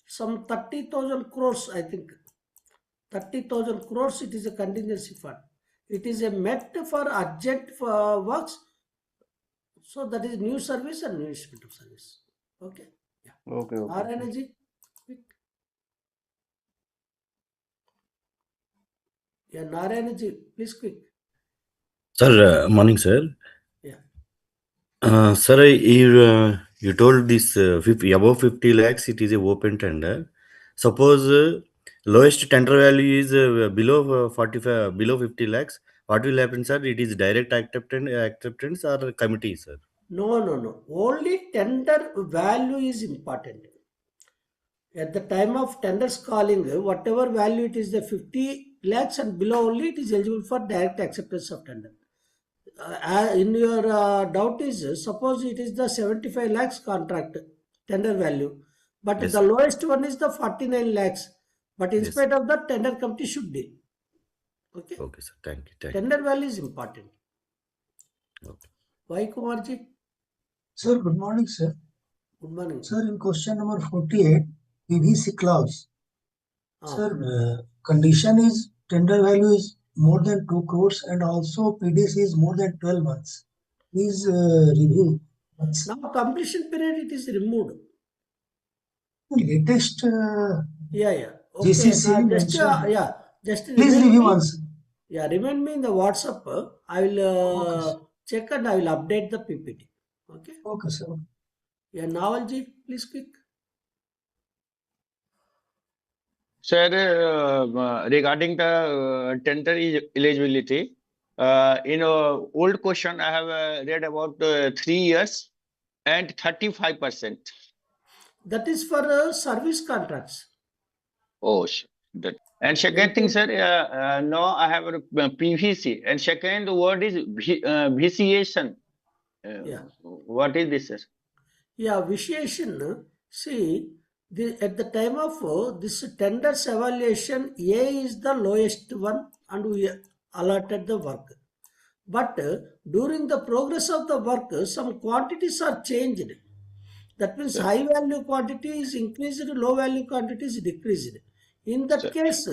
[SPEAKER 1] Some 30,000 crores, I think. 30,000 crores, it is a contingency fund. It is a met for urgent works. So that is new service and new instrument of service. Okay. Yeah.
[SPEAKER 2] Okay.
[SPEAKER 1] Our energy. Yeah, Narayanji, please quick.
[SPEAKER 7] Sir, morning, sir.
[SPEAKER 1] Yeah.
[SPEAKER 7] Sir, you told this above 50 lakhs, it is a open tender. Suppose lowest tender value is below 45, below 50 lakhs. What will happen, sir? It is direct acceptance or committee, sir?
[SPEAKER 1] No. Only tender value is important. At the time of tenders calling, whatever value it is, the 50 lakhs and below only, it is eligible for direct acceptance of tender. In your doubt is, suppose it is the 75 lakhs contract tender value, but
[SPEAKER 7] Yes,
[SPEAKER 1] the lowest one is the 49 lakhs. But in
[SPEAKER 7] Yes.
[SPEAKER 1] spite of that, tender committee should deal. Okay.
[SPEAKER 7] Okay, sir. Thank you.
[SPEAKER 1] Tender value is important.
[SPEAKER 7] Okay.
[SPEAKER 1] Why, Kumarji?
[SPEAKER 9] Sir, good morning, sir.
[SPEAKER 1] Good morning.
[SPEAKER 9] Sir, in question number 48, PVC clause. Sir, condition is tender value is more than 2 crores and also PDC is more than 12 months. Please review.
[SPEAKER 1] Now completion period, it is removed.
[SPEAKER 9] Latest
[SPEAKER 1] Yeah. Okay.
[SPEAKER 9] GCC
[SPEAKER 1] Now just
[SPEAKER 9] please review once.
[SPEAKER 1] Yeah, remind me in the WhatsApp. I will check and I will update the PPT. Okay.
[SPEAKER 9] Okay, sir.
[SPEAKER 1] Yeah, Navalji, please quick.
[SPEAKER 10] Sir, regarding the tender eligibility, in old question, I have read about 3 years and 35%.
[SPEAKER 1] That is for service contracts.
[SPEAKER 10] Oh, that. And second thing, sir, now I have a PVC. And second word is vitiation.
[SPEAKER 1] Yeah.
[SPEAKER 10] What is this, sir?
[SPEAKER 1] Yeah, vitiation. See, at the time of this tenders evaluation, A is the lowest one and we allotted the work. But during the progress of the work, some quantities are changed. That means
[SPEAKER 10] Sir.
[SPEAKER 1] high value quantity is increased, low value quantity is decreased. In that
[SPEAKER 10] Sir.
[SPEAKER 1] case,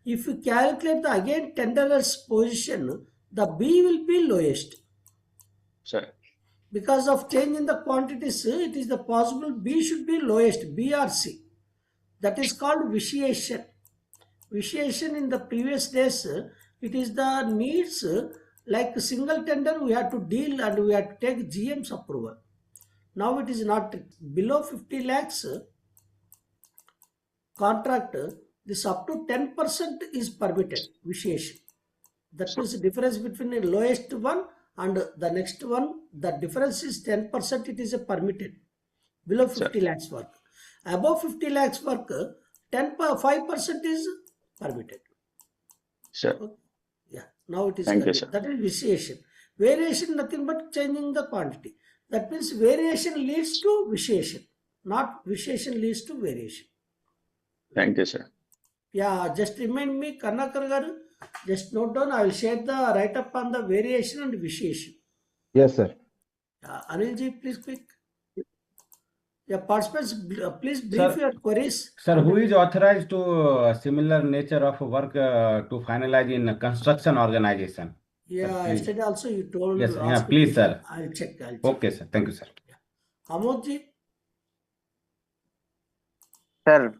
[SPEAKER 1] if you calculate the again tenderer's position, the B will be lowest.
[SPEAKER 10] Sir.
[SPEAKER 1] Because of change in the quantities, it is the possible B should be lowest, B or C. That is called vitiation. Vitiation in the previous days, it is the needs like single tender we have to deal and we have to take GM's approval. Now it is not below 50 lakhs contract, this up to 10% is permitted, vitiation. That means the difference between the lowest one and the next one, the difference is 10%, it is a permitted. Below 50 lakhs work. Above 50 lakhs work, 5% is permitted.
[SPEAKER 10] Sir.
[SPEAKER 1] Okay. Yeah, now it is
[SPEAKER 10] Thank you, sir.
[SPEAKER 1] that is vitiation. Variation, nothing but changing the quantity. That means variation leads to vitiation, not vitiation leads to variation.
[SPEAKER 10] Thank you, sir.
[SPEAKER 1] Yeah, just remind me, Karnakar garu, just note down, I will share the write-up on the variation and vitiation.
[SPEAKER 2] Yes, sir.
[SPEAKER 1] Anilji, please quick. Yeah, participants, please brief your queries.
[SPEAKER 11] Sir, who is authorized to similar nature of work to finalize in a construction organization?
[SPEAKER 1] Yeah,
[SPEAKER 11] Sir, please.
[SPEAKER 1] yesterday also you told.
[SPEAKER 11] Yes, yeah,
[SPEAKER 1] ask
[SPEAKER 11] please,
[SPEAKER 1] me.
[SPEAKER 11] sir.
[SPEAKER 1] I'll check.
[SPEAKER 11] Okay, sir. Thank you, sir.
[SPEAKER 1] Amodji,
[SPEAKER 12] sir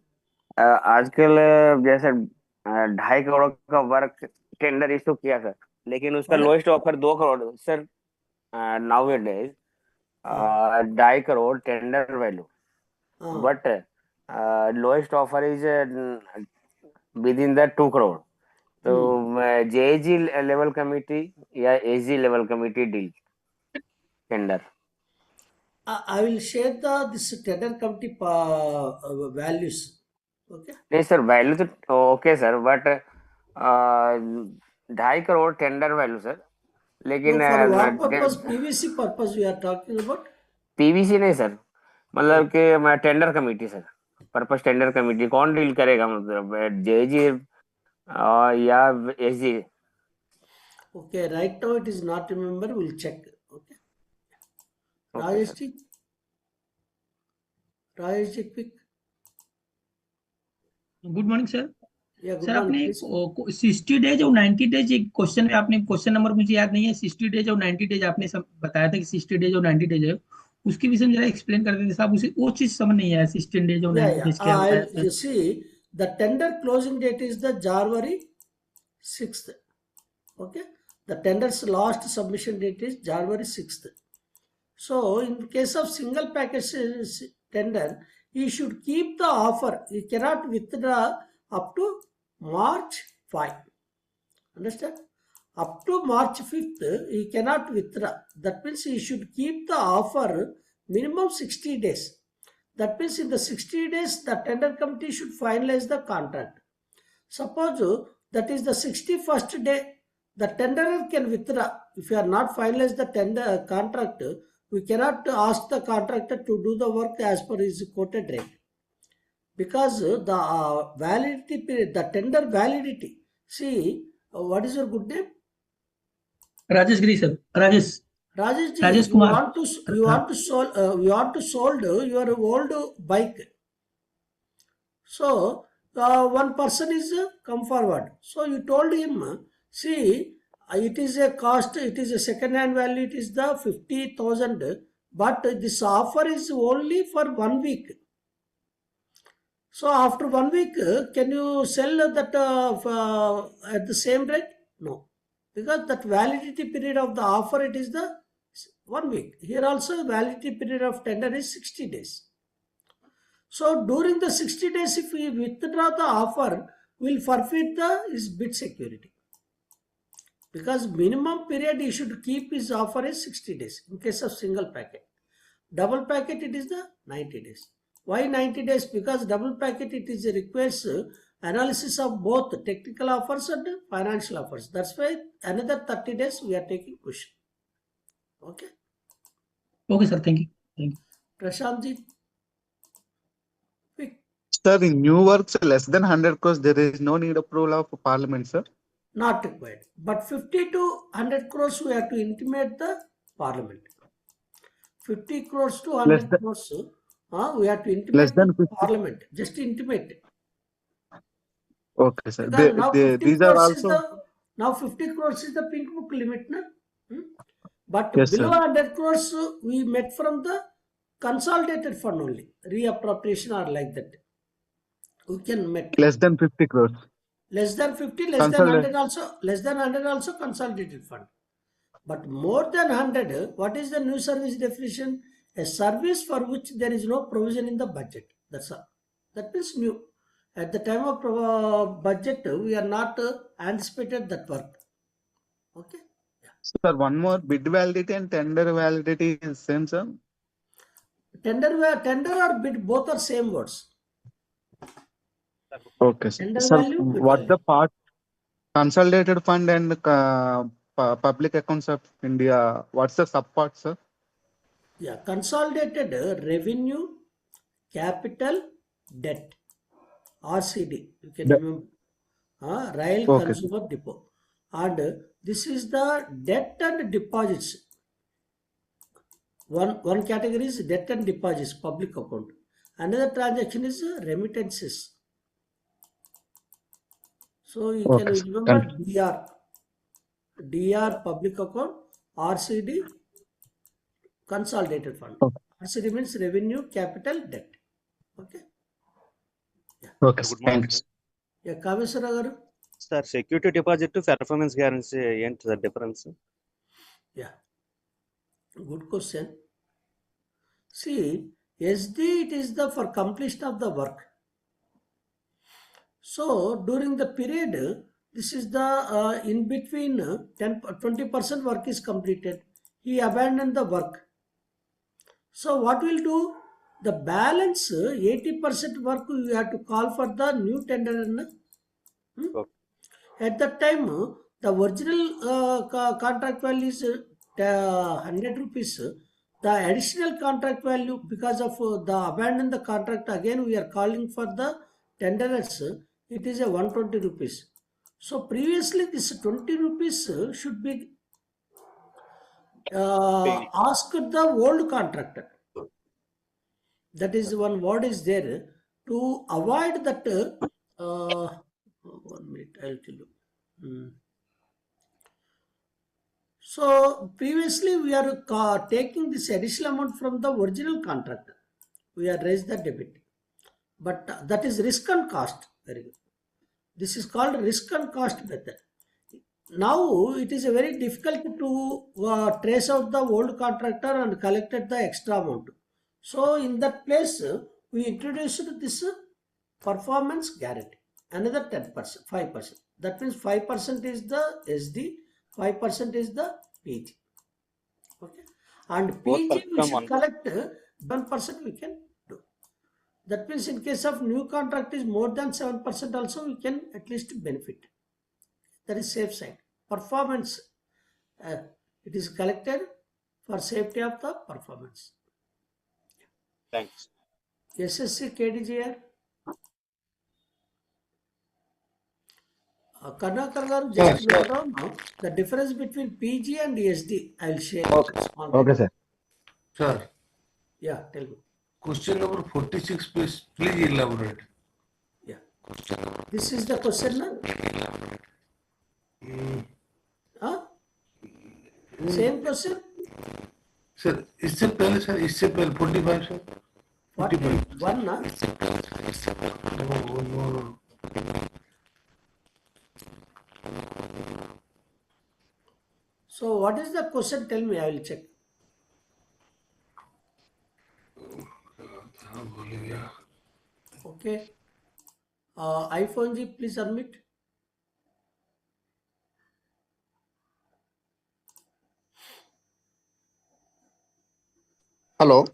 [SPEAKER 12] आजकल जैसे 2.5 करोड़ का work tender issue किया sir, लेकिन उसका lowest offer 2 crore sir. Now it is 2.5 crore tender value, but lowest offer is within the 2 crore. तो JG level committee या AG level committee deal tender?
[SPEAKER 1] I will share this tender committee values. Okay.
[SPEAKER 12] नहीं sir, value तो okay sir, but 2.5 crore tender value sir, लेकिन
[SPEAKER 1] No, for what purpose? PVC purpose we are talking about.
[SPEAKER 12] PVC नहीं sir, मतलब कि मैं tender committee sir, purpose tender committee कौन deal करेगा, मतलब जेजी या SG?
[SPEAKER 1] Okay, right now it is not remember. We'll check. Okay. Rajesh ji, quick.
[SPEAKER 4] Good morning sir.
[SPEAKER 1] Yeah, good
[SPEAKER 4] sir आपने
[SPEAKER 1] morning.
[SPEAKER 4] 60 days और 90 डेज एक क्वेश्चन में आपने question number मुझे याद नहीं है, 60 डेज और 90 डेज आपने बताया था कि 60 डेज और 90 डेज है, उसके विषय में जरा एक्सप्लेन कर देते साहब, उसे वो चीज समझ नहीं आया। 16 डेज और 90 डेज क्या बताया था?
[SPEAKER 1] You see, the tender closing date is the January 6th. Okay, the tender's last submission date is January 6th. So in case of single package tender, you should keep the offer. You cannot withdraw up to March 5. Understand? Up to March 5th, you cannot withdraw. That means you should keep the offer minimum 60 days. That means in the 60 days, the tender committee should finalize the contract. Suppose that is the 61st day, the tenderer can withdraw. If you are not finalized the tender contract, we cannot ask the contractor to do the work as per his quoted rate. Because the validity period, the tender validity. See, what is your good name?
[SPEAKER 4] Rajesh Giri sir.
[SPEAKER 1] Rajesh ji,
[SPEAKER 4] Rajesh
[SPEAKER 1] you
[SPEAKER 4] Kumar.
[SPEAKER 1] want to sold your old bike. So one person is come forward. So you told him, see, it is a cost, it is a second hand value, it is the 50,000, but this offer is only for 1 week. So after 1 week, can you sell that at the same rate? No, because that validity period of the offer, it is the 1 week. Here also validity period of tender is 60 days. So during the 60 days, if we withdraw the offer, we will forfeit his bid security. Because minimum period he should keep his offer is 60 days in case of single packet. Double packet it is the 90 days. Why 90 days? Because double packet it requires analysis of both technical offers and financial offers. That's why another 30 days we are taking question. Okay.
[SPEAKER 13] Okay, sir. Thank you. Thank you.
[SPEAKER 1] Prashantji. Quick.
[SPEAKER 14] Sir, in new works less than 100 crores, there is no need approval of Parliament, sir.
[SPEAKER 1] Not required. But 50 to 100 crores we have to intimate the Parliament. 50 crores to 100 crores we have to intimate the Parliament. Just intimate.
[SPEAKER 14] Okay, sir.
[SPEAKER 1] Because now 50
[SPEAKER 14] these
[SPEAKER 1] crores
[SPEAKER 14] are also.
[SPEAKER 1] Now 50 crores is the pink book limit, na? But
[SPEAKER 14] Yes,
[SPEAKER 1] below
[SPEAKER 14] sir.
[SPEAKER 1] 100 crores we met from the consolidated fund only, reappropriation or like that. We can met.
[SPEAKER 14] Less than 50 crores.
[SPEAKER 1] Less than 50, less than 100 also, less than 100 also consolidated fund. But more than 100, what is the new service definition? A service for which there is no provision in the budget. That's all. That means new. At the time of budget, we are not anticipated that work. Okay. Yeah.
[SPEAKER 14] Sir, one more, bid validity and tender validity is same, sir?
[SPEAKER 1] Tender or bid, both are same words.
[SPEAKER 14] Okay, sir.
[SPEAKER 1] Tender
[SPEAKER 14] Sir,
[SPEAKER 1] value, bid
[SPEAKER 14] what
[SPEAKER 1] value.
[SPEAKER 14] the part consolidated fund and public accounts of India, what's the subpart, sir?
[SPEAKER 1] Yeah, consolidated revenue, capital, debt, RCD. You can remember. Rail
[SPEAKER 14] Okay.
[SPEAKER 1] Consumer Depot. And this is the debt and deposits. One category is debt and deposits, public account. Another transaction is remittances. So you can remember DR public account, RCD consolidated fund.
[SPEAKER 14] Okay.
[SPEAKER 1] RCD means revenue, capital, debt. Okay. Yeah.
[SPEAKER 14] Okay.
[SPEAKER 15] Good morning,
[SPEAKER 14] Thanks.
[SPEAKER 15] sir.
[SPEAKER 1] Yeah, Kameswara garu.
[SPEAKER 15] Sir, security deposit to performance guarantee, ent the difference?
[SPEAKER 1] Yeah. Good question. See, SD it is the for completion of the work. So during the period, this is the in between 20% work is completed. He abandoned the work. So what will do? The balance 80% work we have to call for the new tender.
[SPEAKER 15] Okay.
[SPEAKER 1] At that time, the original contract value is 100 rupees. The additional contract value, because of the abandon the contract, again we are calling for the tenderers, it is a 120 rupees. So previously this 20 rupees should be asked the old contractor. That is one word is there to avoid that. 1 minute, I'll tell you. So previously we are taking this additional amount from the original contractor. We are raised the debit, but that is risk and cost. Very good. This is called risk and cost method. Now it is very difficult to trace out the old contractor and collected the extra amount. So in that place we introduced this performance guarantee. Another 10%, 5%. That means 5% is the SD, 5% is the PG. Okay. And PG we should collect 1% we can do. That means in case of new contract is more than 7% also we can at least benefit. That is safe side. Performance, it is collected for safety of the performance.
[SPEAKER 15] Thanks.
[SPEAKER 1] SSC KDGR. Karnakar garu, just note down now the difference between PG and SD. I will share.
[SPEAKER 14] Okay, sir.
[SPEAKER 5] Sir,
[SPEAKER 1] Yeah, tell me.
[SPEAKER 5] question number 46, please elaborate.
[SPEAKER 1] Yeah. This is the question, na? Huh? Same question?
[SPEAKER 5] Sir, इससे पहले 45 sir.
[SPEAKER 1] 41 na?
[SPEAKER 5] No.
[SPEAKER 1] So what is the question? Tell me, I will check. Okay. iPhone G, please unmute.
[SPEAKER 16] Hello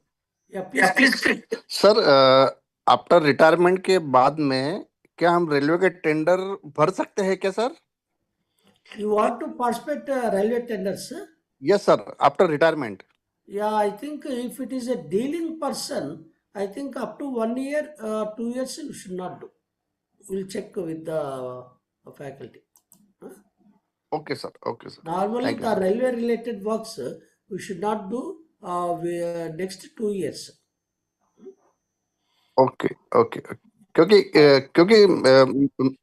[SPEAKER 1] Yeah, please.
[SPEAKER 16] Sir, after retirement के बाद में क्या हम railway के tender भर सकते हैं क्या sir?
[SPEAKER 1] You want to participate railway tenders?
[SPEAKER 16] Yes sir, after retirement.
[SPEAKER 1] Yeah, I think if it is a dealing person, I think up to 1 year, 2 years you should not do. We'll check with the faculty. Huh?
[SPEAKER 16] Okay sir, okay sir.
[SPEAKER 1] Normally
[SPEAKER 16] Thank you,
[SPEAKER 1] the
[SPEAKER 16] sir.
[SPEAKER 1] railway related works we should not do next 2 years.
[SPEAKER 16] Okay okay. क्योंकि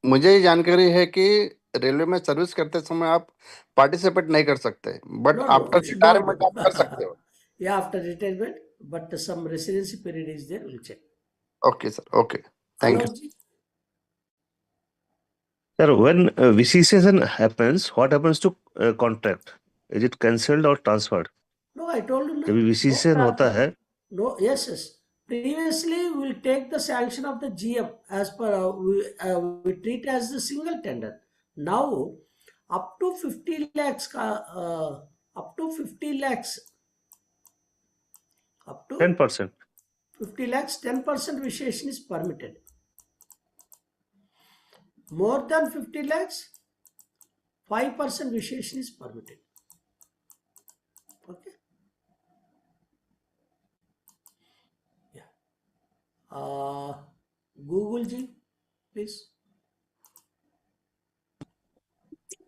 [SPEAKER 16] मुझे ये जानकारी है कि railway में service करते समय आप पार्टिसिपेट नहीं कर सकते, but
[SPEAKER 1] No,
[SPEAKER 16] after
[SPEAKER 1] you should not
[SPEAKER 16] retirement
[SPEAKER 1] do.
[SPEAKER 16] आप कर सकते हो.
[SPEAKER 1] Yeah, after retirement, but some residency period is there, we'll check.
[SPEAKER 16] Okay sir, okay. Thank you.
[SPEAKER 1] Alok ji?
[SPEAKER 17] Sir, when VCCN happens, what happens to contract? Is it cancelled or transferred?
[SPEAKER 1] No, I told you.
[SPEAKER 17] जब VCCN होता है,
[SPEAKER 1] No, yes. Previously, we will take the sanction of the GM as per we treat as the single tender. Now, up to 50 lakhs, up to 50 lakhs, up to
[SPEAKER 17] 10%.
[SPEAKER 1] 50 lakhs, 10% vitiation is permitted. More than 50 lakhs, 5% vitiation is permitted. Okay. Google ji, please.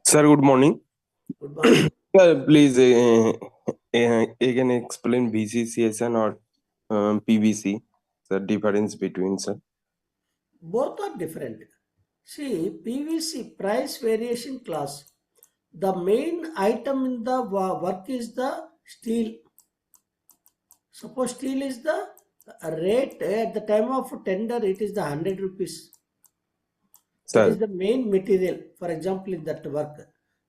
[SPEAKER 3] Sir, good morning.
[SPEAKER 1] Good morning.
[SPEAKER 3] Sir, please again explain VCCSN or PVC, the difference between, sir.
[SPEAKER 1] Both are different. See, PVC, price variation clause. The main item in the work is the steel. Suppose steel is the rate at the time of tender, it is the 100 rupees.
[SPEAKER 3] Sir.
[SPEAKER 1] It is the main material, for example, in that work.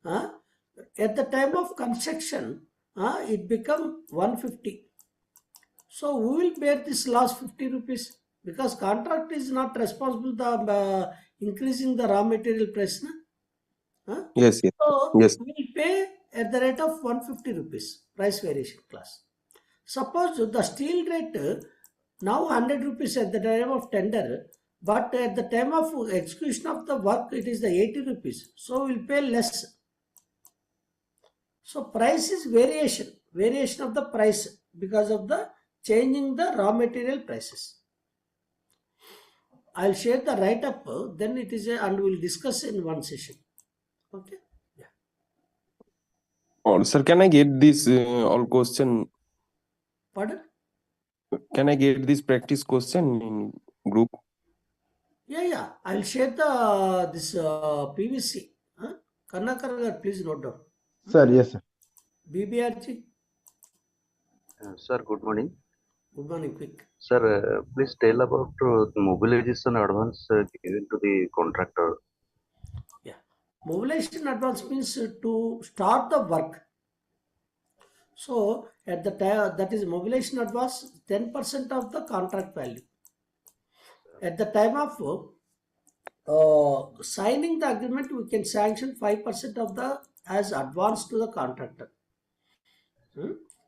[SPEAKER 1] At the time of construction, it become 150. So we will bear this loss 50 rupees because contract is not responsible the increasing the raw material price.
[SPEAKER 3] Yes, yes.
[SPEAKER 1] So
[SPEAKER 3] Yes.
[SPEAKER 1] we will pay at the rate of 150 rupees price variation class. Suppose the steel rate now 100 rupees at the time of tender, but at the time of execution of the work it is the 80 rupees. So we will pay less. So price is variation of the price because of the changing the raw material prices. I'll share the write-up, then it is and we'll discuss in one session. Okay. Yeah.
[SPEAKER 3] Or sir, can I get this all question?
[SPEAKER 1] Pardon?
[SPEAKER 3] Can I get this practice question in group?
[SPEAKER 1] Yeah. I'll share the this PVC. Karnakar, please note down.
[SPEAKER 14] Sir, yes sir.
[SPEAKER 1] BBRG.
[SPEAKER 18] Sir, good morning.
[SPEAKER 1] Good morning, quick.
[SPEAKER 18] Sir, please tell about the mobilization advance given to the contractor.
[SPEAKER 1] Yeah. Mobilization advance means to start the work. So at the time, that is mobilization advance 10% of the contract value. At the time of signing the agreement, we can sanction 5% of the as advance to the contractor.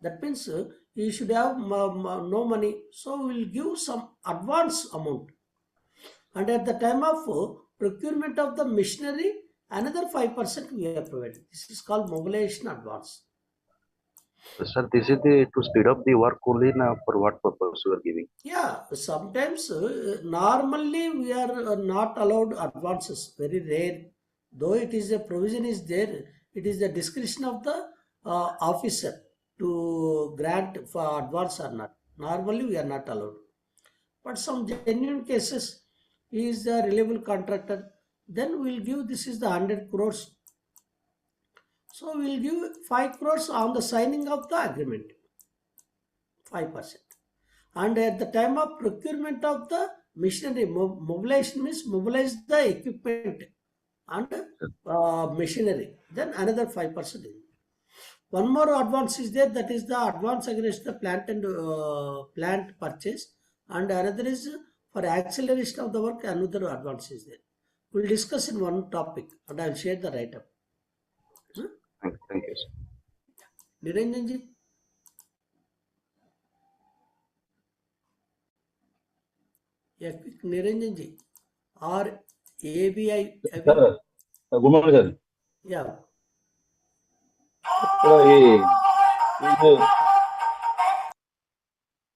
[SPEAKER 1] That means he should have no money, so we will give some advance amount. And at the time of procurement of the machinery, another 5% we have provided. This is called mobilization advance.
[SPEAKER 18] Sir, this is to speed up the work only. Now, for what purpose you are giving?
[SPEAKER 1] Yeah, sometimes normally we are not allowed advances, very rare. Though it is a provision is there, it is the discretion of the officer to grant for advance or not. Normally we are not allowed. But some genuine cases, he is a reliable contractor, then we will give this is the 100 crores. So we will give 5 crores on the signing of the agreement, 5%. And at the time of procurement of the machinery, mobilization means mobilize the equipment and machinery, then another 5%. One more advance is there, that is the advance against the plant and plant purchase, and another is For acceleration of the work, another advantage is there. We'll discuss in one topic and I'll share the write-up.
[SPEAKER 18] Thank you, sir.
[SPEAKER 1] Niranjan ji? Yeah, quick, Niranjan ji. Or ABI.
[SPEAKER 19] Sir, good morning, sir.
[SPEAKER 1] Yeah.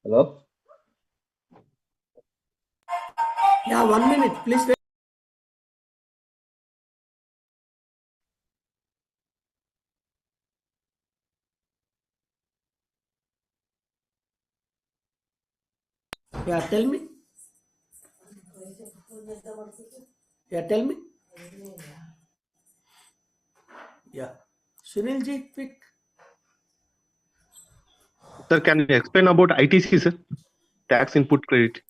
[SPEAKER 19] Hello?
[SPEAKER 1] Yeah, 1 minute, please wait. Yeah, tell me. Yeah, tell me. Yeah. Sunil ji, quick.
[SPEAKER 17] Sir, can you explain about ITC, sir? Tax input credit.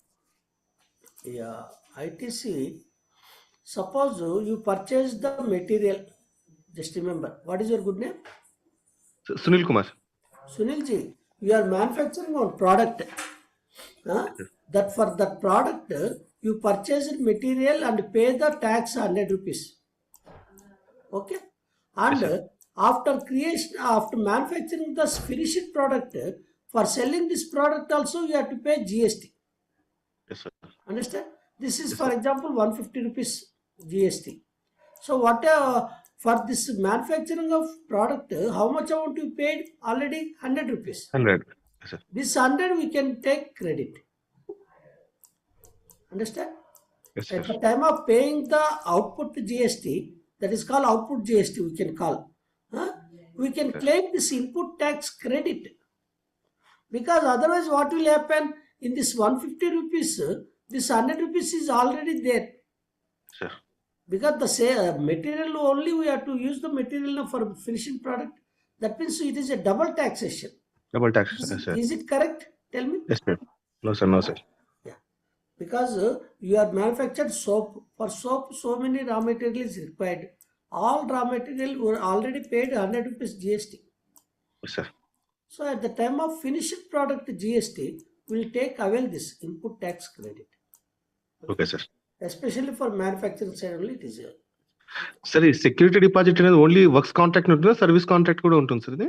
[SPEAKER 1] Yeah, ITC. Suppose you purchase the material. Just remember, what is your good name?
[SPEAKER 17] Sunil Kumar.
[SPEAKER 1] Sunil ji, you are manufacturing one product. That for that product, you purchase material and pay the tax 100 rupees. Okay? And after creation, after manufacturing this finished product, for selling this product also you have to pay GST.
[SPEAKER 17] Yes, sir.
[SPEAKER 1] Understand? This is
[SPEAKER 17] Yes,
[SPEAKER 1] for
[SPEAKER 17] sir.
[SPEAKER 1] example 150 rupees GST. So what for this manufacturing of product, how much amount you paid already? 100 rupees.
[SPEAKER 17] 100. Yes, sir.
[SPEAKER 1] This 100 we can take credit. Understand?
[SPEAKER 17] Yes,
[SPEAKER 1] At
[SPEAKER 17] sir.
[SPEAKER 1] the time of paying the output GST, that is called output GST, we can call. We can claim this input tax credit. Because otherwise what will happen in this 150 rupees, this 100 rupees is already there.
[SPEAKER 17] Sure.
[SPEAKER 1] Because the material only we have to use the material for finishing product. That means it is a double taxation.
[SPEAKER 17] Double tax. Yes, sir.
[SPEAKER 1] Is it correct? Tell me.
[SPEAKER 17] Yes, sir. No, sir. No, sir.
[SPEAKER 1] Because you are manufactured soap. For soap, so many raw material is required. All raw material were already paid 100 rupees GST.
[SPEAKER 17] Yes, sir.
[SPEAKER 1] So at the time of finished product GST, will take avail this input tax credit.
[SPEAKER 17] Okay, sir.
[SPEAKER 1] Especially for manufacturing side only it is here.
[SPEAKER 17] Sir, ఈ security deposit అనేది only works contract ఉంటుందా service contract కూడా ఉంటుంది sir ఇది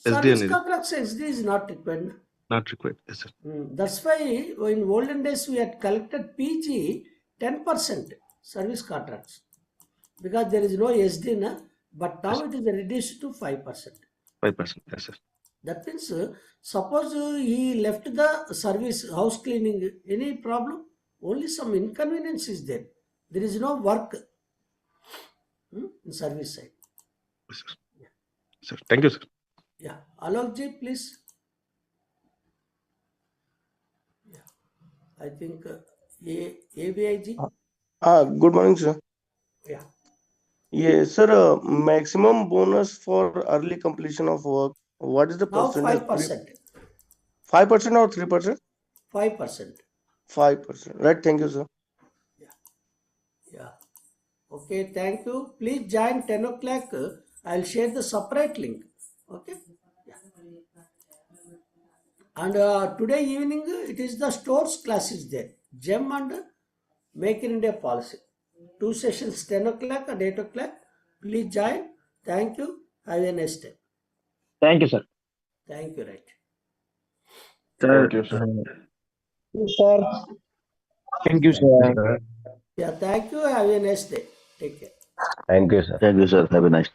[SPEAKER 17] SD
[SPEAKER 1] Service
[SPEAKER 17] అనేది
[SPEAKER 1] contracts SD is not required.
[SPEAKER 17] Not required yes sir
[SPEAKER 1] That's why in olden days we had collected PG 10% service contracts. Because there is no SD, but now it is reduced to 5%.
[SPEAKER 17] 5%. Yes, sir.
[SPEAKER 1] That means, suppose he left the service, house cleaning, any problem? Only some inconvenience is there. There is no work in service side.
[SPEAKER 17] Yes, sir. Sir, thank you, sir.
[SPEAKER 1] Yeah. Alok ji, please. Yeah. I think ABI ji.
[SPEAKER 20] Good morning, sir.
[SPEAKER 1] Yeah.
[SPEAKER 20] Yes, sir. Maximum bonus for early completion of work. What is the
[SPEAKER 1] Now
[SPEAKER 20] percentage?
[SPEAKER 1] 5%.
[SPEAKER 20] 5% or 3%?
[SPEAKER 1] 5%.
[SPEAKER 20] 5%. Right. Thank you, sir.
[SPEAKER 1] Yeah. Okay. Thank you. Please join 10 o'clock. I'll share the separate link. Okay. Yeah. And today evening it is the stores class is there. GEM and Make in India policy. 2 sessions 10 o'clock and 8 o'clock. Please join. Thank you. Have a nice day.
[SPEAKER 15] Thank you, sir.
[SPEAKER 1] Thank you. Right.
[SPEAKER 3] Thank you, sir.
[SPEAKER 15] Sir. Thank you, sir.
[SPEAKER 1] Yeah. Thank you. Have a nice day. Take care.
[SPEAKER 18] Thank you, sir. Thank you, sir. Have a nice